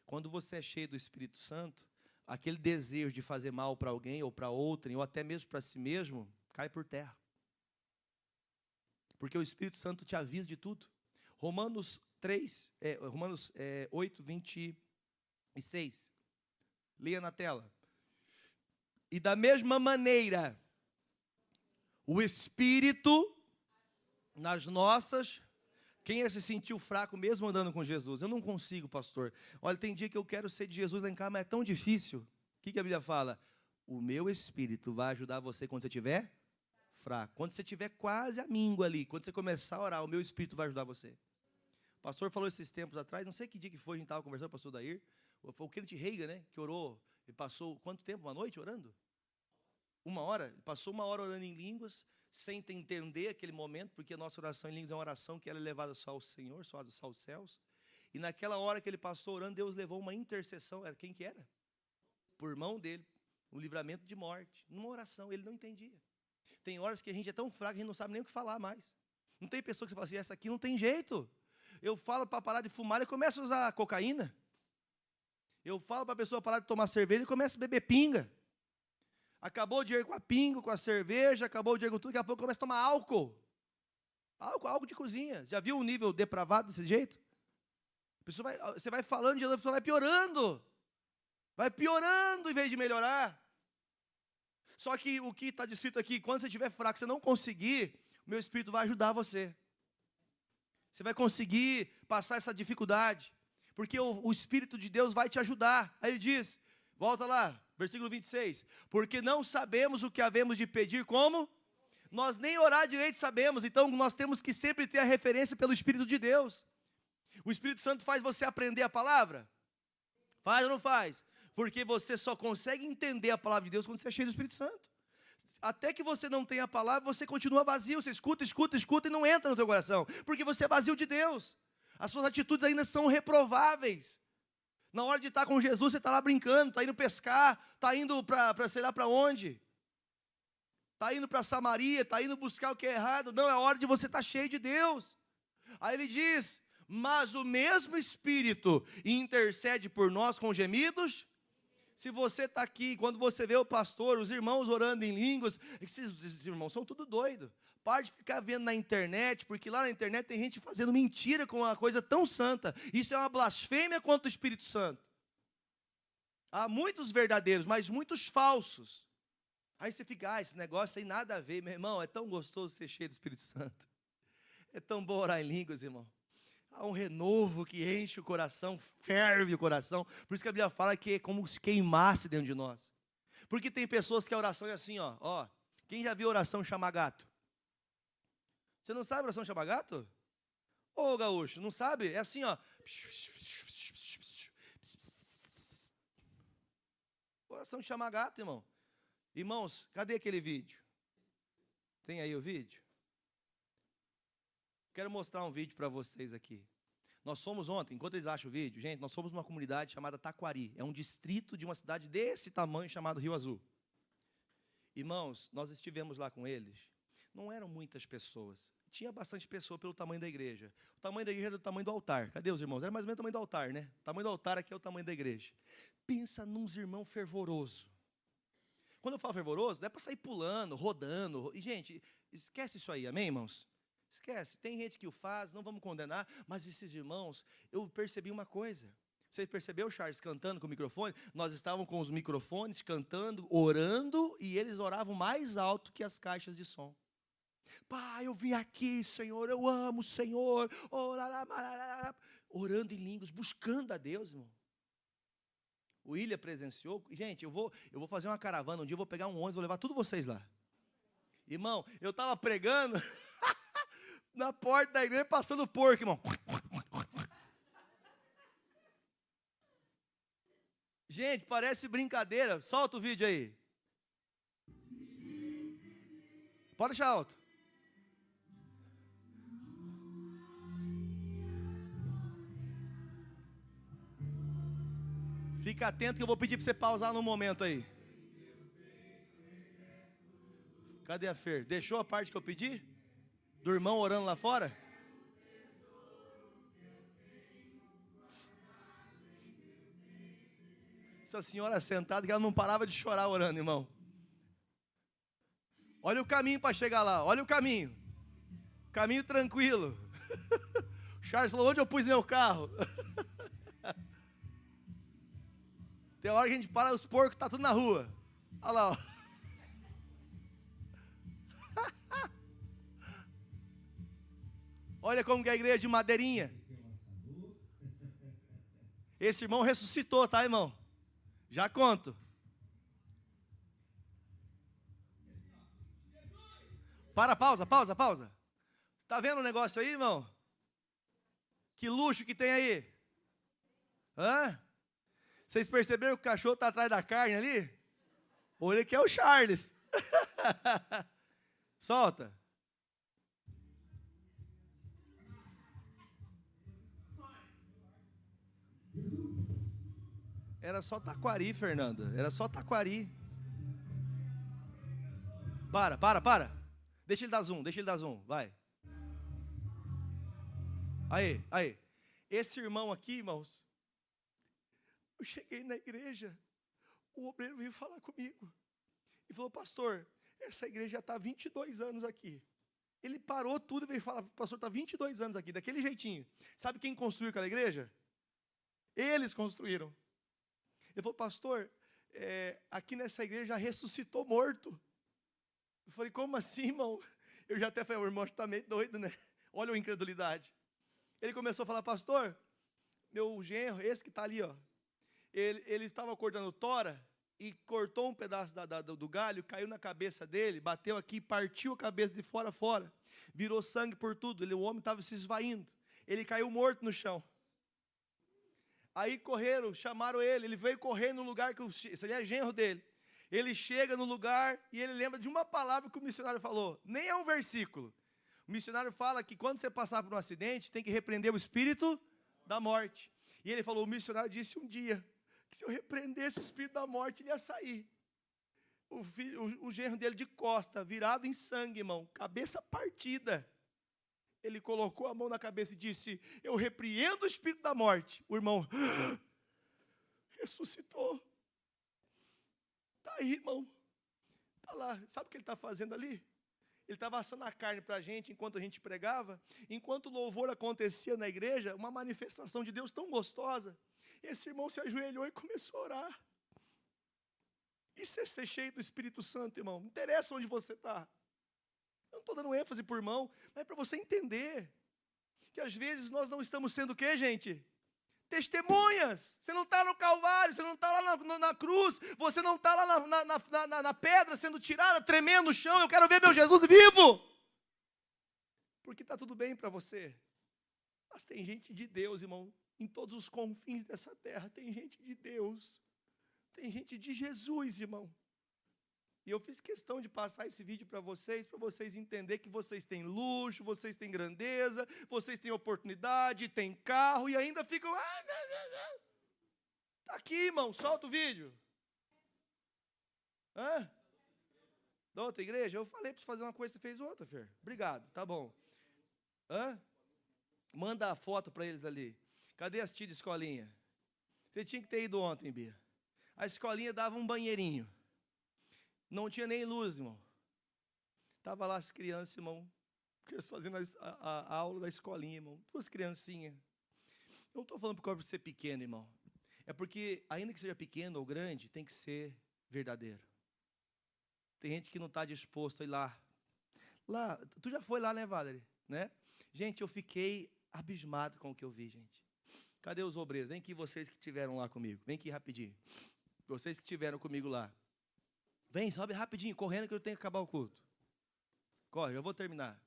Quando você é cheio do Espírito Santo, aquele desejo de fazer mal para alguém ou para outrem, ou até mesmo para si mesmo, cai por terra. Porque o Espírito Santo te avisa de tudo. Romanos 8, 26. Leia na tela. E da mesma maneira, o Espírito nas nossas... Quem se sentiu fraco mesmo andando com Jesus? Eu não consigo, pastor. Olha, tem dia que eu quero ser de Jesus lá em casa, mas é tão difícil. O que a Bíblia fala? O meu Espírito vai ajudar você quando você estiver fraco. Quando você estiver quase a míngua ali, quando você começar a orar, o meu Espírito vai ajudar você. O pastor falou esses tempos atrás, não sei que dia que foi, a gente estava conversando com o pastor Dair, foi o Kenneth Reagan, né, que orou, ele passou quanto tempo? Uma noite orando? 1 hora? Ele passou 1 hora orando em línguas, sem entender aquele momento, porque a nossa oração em línguas é uma oração que ela é levada só ao Senhor, só aos céus. E naquela hora que ele passou orando, Deus levou uma intercessão. Era quem que era? Por mão dele, um livramento de morte. Numa oração, ele não entendia. Tem horas que a gente é tão fraco que a gente não sabe nem o que falar mais. Não tem pessoa que você fala assim, essa aqui não tem jeito. Eu falo para parar de fumar, ele começa a usar cocaína. Eu falo para a pessoa parar de tomar cerveja, ele começa a beber pinga. Acabou o dinheiro com a pinga, com a cerveja, acabou o dinheiro com tudo, daqui a pouco começa a tomar álcool. Álcool de cozinha. Já viu um nível depravado desse jeito? Você vai falando de Jesus, a pessoa vai piorando. Vai piorando em vez de melhorar. Só que o que está descrito aqui, quando você estiver fraco, você não conseguir, o meu Espírito vai ajudar você. Você vai conseguir passar essa dificuldade. Porque o Espírito de Deus vai te ajudar. Aí ele diz, volta lá, versículo 26. Porque não sabemos o que havemos de pedir como? Nós nem orar direito sabemos. Então nós temos que sempre ter a referência pelo Espírito de Deus. O Espírito Santo faz você aprender a palavra? Faz ou não faz? Porque você só consegue entender a palavra de Deus quando você é cheio do Espírito Santo. Até que você não tenha a palavra, você continua vazio. Você escuta e não entra no teu coração. Porque você é vazio de Deus. As suas atitudes ainda são reprováveis. Na hora de estar com Jesus, você está lá brincando, está indo pescar, está indo para sei lá para onde. Está indo para Samaria, está indo buscar o que é errado. Não, é hora de você estar cheio de Deus. Aí ele diz, mas o mesmo Espírito intercede por nós com gemidos. Se você está aqui, quando você vê o pastor, os irmãos orando em línguas, esses irmãos são tudo doido. Pare de ficar vendo na internet, porque lá na internet tem gente fazendo mentira com uma coisa tão santa. Isso é uma blasfêmia contra o Espírito Santo. Há muitos verdadeiros, mas muitos falsos. Aí você fica, esse negócio aí nada a ver, meu irmão, é tão gostoso ser cheio do Espírito Santo. É tão bom orar em línguas, irmão. Há um renovo que enche o coração, ferve o coração. Por isso que a Bíblia fala que é como se queimasse dentro de nós. Porque tem pessoas que a oração é assim, ó. Quem já viu oração chamar gato? Você não sabe oração chamar gato? Ô, gaúcho, não sabe? É assim, ó. Oração chamar gato, irmão. Irmãos, cadê aquele vídeo? Tem aí o vídeo? Quero mostrar um vídeo para vocês aqui. Nós fomos ontem, enquanto eles acham o vídeo, gente, nós fomos numa comunidade chamada Taquari. É um distrito de uma cidade desse tamanho chamado Rio Azul. Irmãos, nós estivemos lá com eles. Não eram muitas pessoas. Tinha bastante pessoa pelo tamanho da igreja. O tamanho da igreja era do tamanho do altar. Cadê os irmãos? Era mais ou menos o tamanho do altar, né? O tamanho do altar aqui é o tamanho da igreja. Pensa nos irmãos fervorosos. Quando eu falo fervoroso, não é para sair pulando, rodando. E, gente, esquece isso aí, amém, irmãos? Esquece. Tem gente que o faz, não vamos condenar. Mas esses irmãos, eu percebi uma coisa. Você percebeu, Charles, cantando com o microfone? Nós estávamos com os microfones, cantando, orando, e eles oravam mais alto que as caixas de som. Pai, eu vim aqui, Senhor, eu amo o Senhor. Orando em línguas, buscando a Deus, irmão. O William presenciou. Gente, eu vou fazer uma caravana, um dia eu vou pegar um ônibus, vou levar todos vocês lá. Irmão, eu estava pregando na porta da igreja, passando porco, irmão. Gente, parece brincadeira. Solta o vídeo aí. Pode deixar alto. Fica atento que eu vou pedir para você pausar no momento aí. Cadê a Fer? Deixou a parte que eu pedi? Do irmão orando lá fora? Essa senhora sentada que ela não parava de chorar orando, irmão. Olha o caminho para chegar lá, olha o caminho. Caminho tranquilo. O Charles falou, onde eu pus meu carro? Tem hora que a gente para, os porcos, tá tudo na rua. Olha lá, ó. Olha como que é a igreja de madeirinha. Esse irmão ressuscitou, tá, irmão? Já conto. Pausa. Tá vendo o negócio aí, irmão? Que luxo que tem aí. Hã? Vocês perceberam que o cachorro tá atrás da carne ali? Olha que é o Charles. Solta. Era só taquari, Fernanda. Era só taquari. Para. Deixa ele dar zoom. Vai. Aí. Esse irmão aqui, irmãos. Eu cheguei na igreja. O obreiro veio falar comigo. E falou, pastor, essa igreja já está há 22 anos aqui. Ele parou tudo e veio falar, pastor, está 22 anos aqui, daquele jeitinho. Sabe quem construiu aquela igreja? Eles construíram. Ele falou, pastor, aqui nessa igreja já ressuscitou morto. Eu falei, como assim, irmão? Eu já até falei, o irmão está meio doido, né? Olha a incredulidade. Ele começou a falar, pastor, meu genro, esse que está ali, ó, ele estava cortando tora e cortou um pedaço do galho, caiu na cabeça dele, bateu aqui, partiu a cabeça de fora a fora, virou sangue por tudo, o homem estava se esvaindo, ele caiu morto no chão. Aí correram, chamaram ele veio correndo no lugar que esse é genro dele. Ele chega no lugar e ele lembra de uma palavra que o missionário falou, nem é um versículo. O missionário fala que quando você passar por um acidente, tem que repreender o espírito da morte. E ele falou, o missionário disse um dia, que se eu repreendesse o espírito da morte, ele ia sair. O genro dele de costa, virado em sangue, irmão, cabeça partida. Ele colocou a mão na cabeça e disse, eu repreendo o espírito da morte. O irmão ressuscitou. Está aí, irmão. Está lá. Sabe o que ele está fazendo ali? Ele estava assando a carne para a gente enquanto a gente pregava. Enquanto o louvor acontecia na igreja, uma manifestação de Deus tão gostosa. Esse irmão se ajoelhou e começou a orar. Isso é ser cheio do Espírito Santo, irmão. Não interessa onde você está. Eu não estou dando ênfase por irmão, mas é para você entender que às vezes nós não estamos sendo o quê, gente? Testemunhas. Você não está no Calvário, você não está lá na cruz, você não está lá na pedra sendo tirada, tremendo no chão. Eu quero ver meu Jesus vivo. Porque está tudo bem para você. Mas tem gente de Deus, irmão, em todos os confins dessa terra. Tem gente de Deus. Tem gente de Jesus, irmão. E eu fiz questão de passar esse vídeo para vocês entenderem que vocês têm luxo, vocês têm grandeza, vocês têm oportunidade, têm carro e ainda ficam... Está aqui, irmão, solta o vídeo. Hã? Da outra igreja? Eu falei para você fazer uma coisa, você fez outra, Fer. Obrigado, tá bom. Hã? Manda a foto para eles ali. Cadê as tias de escolinha? Você tinha que ter ido ontem, Bia. A escolinha dava um banheirinho. Não tinha nem luz, irmão. Estava lá as crianças, irmão, fazendo a aula da escolinha, irmão. 2 criancinhas. Eu não estou falando por causa de ser pequeno, irmão. É porque, ainda que seja pequeno ou grande, tem que ser verdadeiro. Tem gente que não está disposto a ir lá. Tu já foi lá, né, Valerie? Né? Gente, eu fiquei abismado com o que eu vi, gente. Cadê os obreiros? Vem aqui vocês que estiveram lá comigo. Vem aqui rapidinho. Vocês que estiveram comigo lá. Vem, sobe rapidinho, correndo que eu tenho que acabar o culto. Corre, eu vou terminar.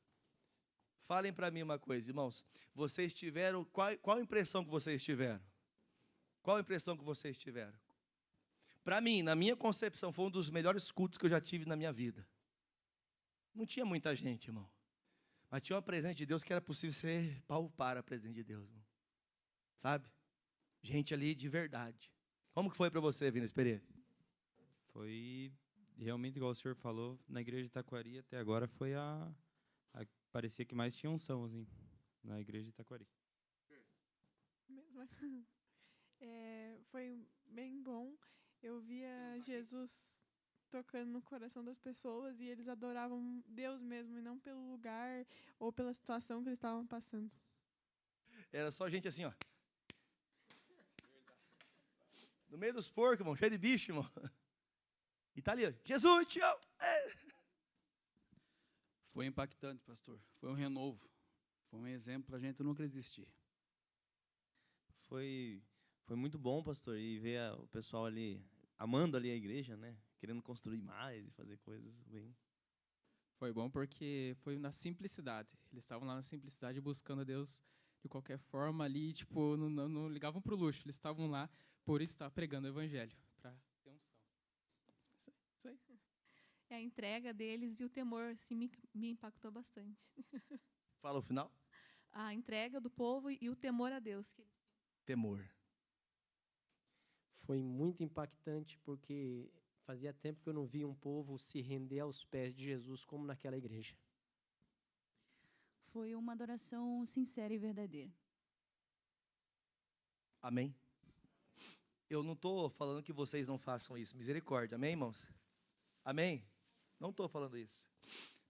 Falem para mim uma coisa, irmãos. Vocês tiveram, qual impressão que vocês tiveram? Qual impressão que vocês tiveram? Para mim, na minha concepção, foi um dos melhores cultos que eu já tive na minha vida. Não tinha muita gente, irmão. Mas tinha uma presença de Deus que era possível você palpar a presença de Deus, irmão. Sabe? Gente ali de verdade. Como que foi para você, Vinícius Pereira? Foi realmente, igual o senhor falou, na igreja de Taquari até agora foi parecia que mais tinha unção, assim, na igreja de Taquari. Foi bem bom. Eu via Jesus tocando no coração das pessoas e eles adoravam Deus mesmo e não pelo lugar ou pela situação que eles estavam passando. Era só gente assim, ó. No meio dos porcos, irmão, cheio de bicho, irmão. E tá ali, ó. Jesus, te amo. Foi impactante, pastor. Foi um renovo. Foi um exemplo para a gente nunca existir. Foi muito bom, pastor, e ver o pessoal ali, amando ali a igreja, né? Querendo construir mais e fazer coisas bem... Foi bom porque foi na simplicidade. Eles estavam lá na simplicidade buscando a Deus de qualquer forma ali, tipo, não ligavam para o luxo. Eles estavam lá por estar pregando o evangelho, para ter unção. Isso aí. A entrega deles e o temor assim, me impactou bastante. Fala o final. A entrega do povo e o temor a Deus. Temor. Foi muito impactante porque fazia tempo que eu não via um povo se render aos pés de Jesus como naquela igreja. Foi uma adoração sincera e verdadeira. Amém? Eu não estou falando que vocês não façam isso. Misericórdia. Amém, irmãos? Amém? Não estou falando isso.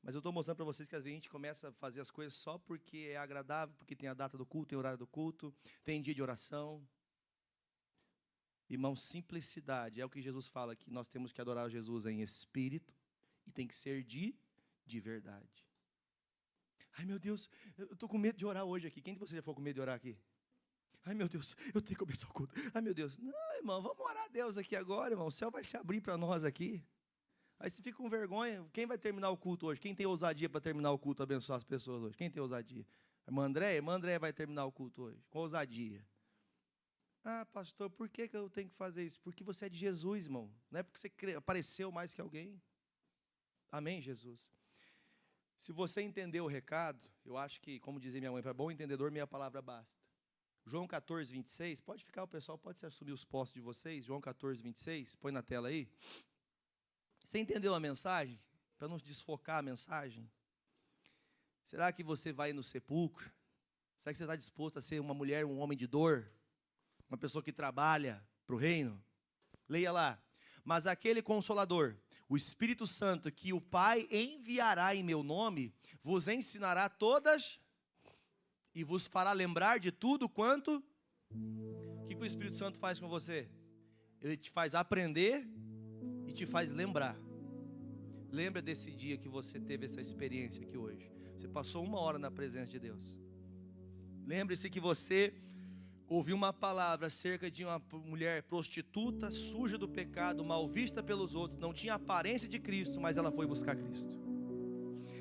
Mas eu estou mostrando para vocês que às vezes a gente começa a fazer as coisas só porque é agradável, porque tem a data do culto, tem o horário do culto, tem dia de oração. Irmão, simplicidade é o que Jesus fala, que nós temos que adorar Jesus em espírito e tem que ser de verdade. Ai, meu Deus, eu estou com medo de orar hoje aqui. Quem de vocês já ficou com medo de orar aqui? Ai, meu Deus, eu tenho que começar o culto. Ai, meu Deus. Não, irmão, vamos orar a Deus aqui agora, irmão. O céu vai se abrir para nós aqui. Aí você fica com vergonha. Quem vai terminar o culto hoje? Quem tem ousadia para terminar o culto, abençoar as pessoas hoje? Quem tem ousadia? Irmã Andréia vai terminar o culto hoje, com ousadia. Ah, pastor, por que eu tenho que fazer isso? Porque você é de Jesus, irmão. Não é porque você apareceu mais que alguém. Amém, Jesus? Se você entendeu o recado, eu acho que, como dizia minha mãe, para bom entendedor, minha palavra basta. João 14, 26, pode ficar, o pessoal pode se assumir os postos de vocês. João 14, 26, põe na tela aí. Você entendeu a mensagem? Para não desfocar a mensagem. Será que você vai no sepulcro? Será que você está disposto a ser uma mulher, um homem de dor? Uma pessoa que trabalha para o reino? Leia lá. Mas aquele Consolador, o Espírito Santo, que o Pai enviará em meu nome, vos ensinará todas e vos fará lembrar de tudo quanto... O que o Espírito Santo faz com você? Ele te faz aprender e te faz lembrar. Lembra desse dia que você teve essa experiência aqui hoje. Você passou 1 hora na presença de Deus. Lembre-se que você ouviu uma palavra acerca de uma mulher prostituta, suja do pecado, mal vista pelos outros, não tinha aparência de Cristo, mas ela foi buscar Cristo.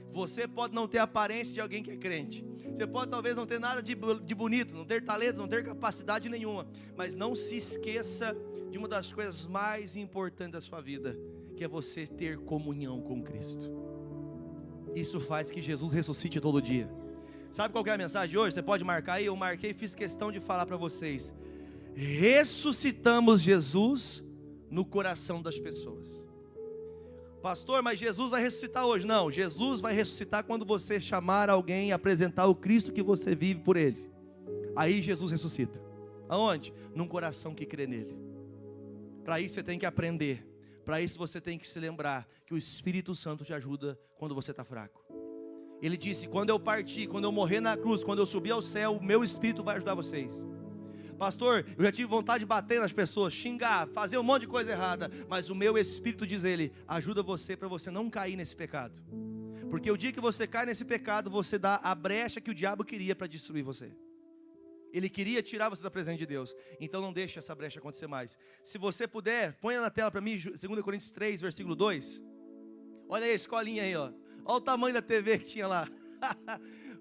Você pode não ter a aparência de alguém que é crente. Você pode talvez não ter nada de bonito, não ter talento, não ter capacidade nenhuma. Mas não se esqueça de uma das coisas mais importantes da sua vida, que é você ter comunhão com Cristo. Isso faz que Jesus ressuscite todo dia. Sabe qual que é a mensagem de hoje? Você pode marcar aí, eu marquei e fiz questão de falar para vocês. Ressuscitamos Jesus no coração das pessoas. Pastor, mas Jesus vai ressuscitar hoje. Não, Jesus vai ressuscitar quando você chamar alguém e apresentar o Cristo que você vive por Ele. Aí Jesus ressuscita. Aonde? Num coração que crê nele. Para isso você tem que aprender. Para isso você tem que se lembrar que o Espírito Santo te ajuda quando você está fraco. Ele disse, quando eu partir, quando eu morrer na cruz, quando eu subir ao céu, o meu Espírito vai ajudar vocês. Pastor, eu já tive vontade de bater nas pessoas, xingar, fazer um monte de coisa errada, mas o meu espírito, diz ele, ajuda você para você não cair nesse pecado. Porque o dia que você cai nesse pecado, você dá a brecha que o diabo queria para destruir você. Ele queria tirar você da presença de Deus. Então não deixe essa brecha acontecer mais. Se você puder, ponha na tela para mim 2 Coríntios 3, versículo 2. Olha aí a escolinha aí, ó. Olha o tamanho da TV que tinha lá.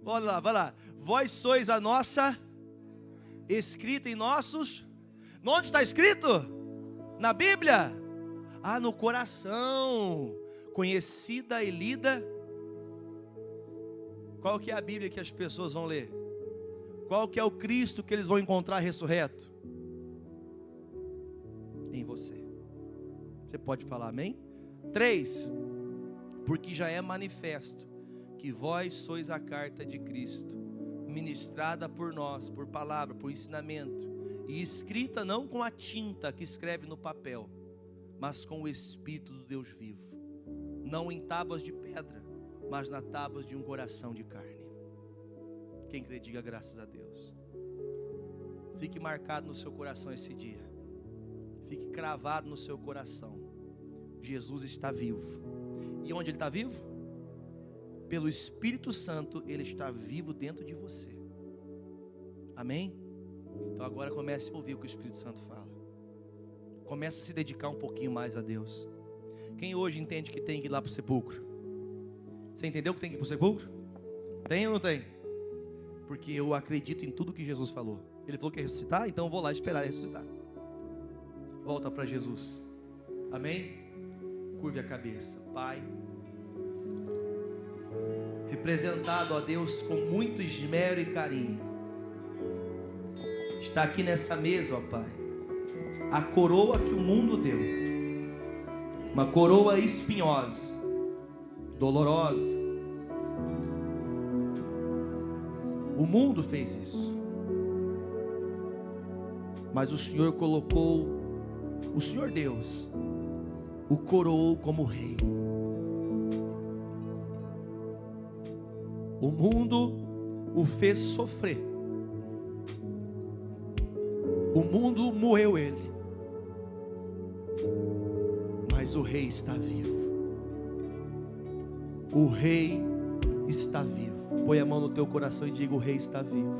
Olha lá, vai lá. Vós sois a nossa escrita em nossos. Onde está escrito? Na Bíblia? Ah, no coração. Conhecida e lida. Qual que é a Bíblia que as pessoas vão ler? Qual que é o Cristo que eles vão encontrar ressurreto? Em você. Você pode falar amém? 3. Porque já é manifesto que vós sois a carta de Cristo, ministrada por nós, por palavra, por ensinamento, e escrita não com a tinta que escreve no papel, mas com o Espírito do Deus vivo, não em tábuas de pedra, mas nas tábuas de um coração de carne. Quem crê, diga graças a Deus. Fique marcado no seu coração esse dia, fique cravado no seu coração. Jesus está vivo. E onde Ele está vivo? Pelo Espírito Santo, Ele está vivo dentro de você. Amém? Então agora comece a ouvir o que o Espírito Santo fala. Comece a se dedicar um pouquinho mais a Deus. Quem hoje entende que tem que ir lá para o sepulcro? Você entendeu que tem que ir para o sepulcro? Tem ou não tem? Porque eu acredito em tudo que Jesus falou. Ele falou que ia ressuscitar, então eu vou lá esperar ele ressuscitar. Volta para Jesus. Amém? Curve a cabeça. Pai, representado, ó Deus, com muito esmero e carinho, está aqui nessa mesa, ó Pai, a coroa que o mundo deu, uma coroa espinhosa, dolorosa. O mundo fez isso, mas o Senhor colocou, o Senhor Deus o coroou como rei. O mundo o fez sofrer. O mundo moeu ele. Mas o rei está vivo. O rei está vivo. Põe a mão no teu coração e diga: o rei está vivo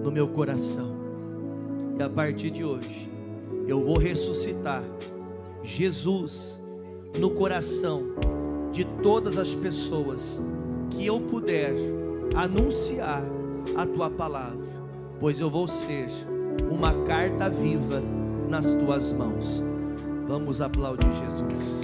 no meu coração. E a partir de hoje eu vou ressuscitar Jesus no coração de todas as pessoas que eu puder anunciar a tua palavra, pois eu vou ser uma carta viva nas tuas mãos. Vamos aplaudir Jesus.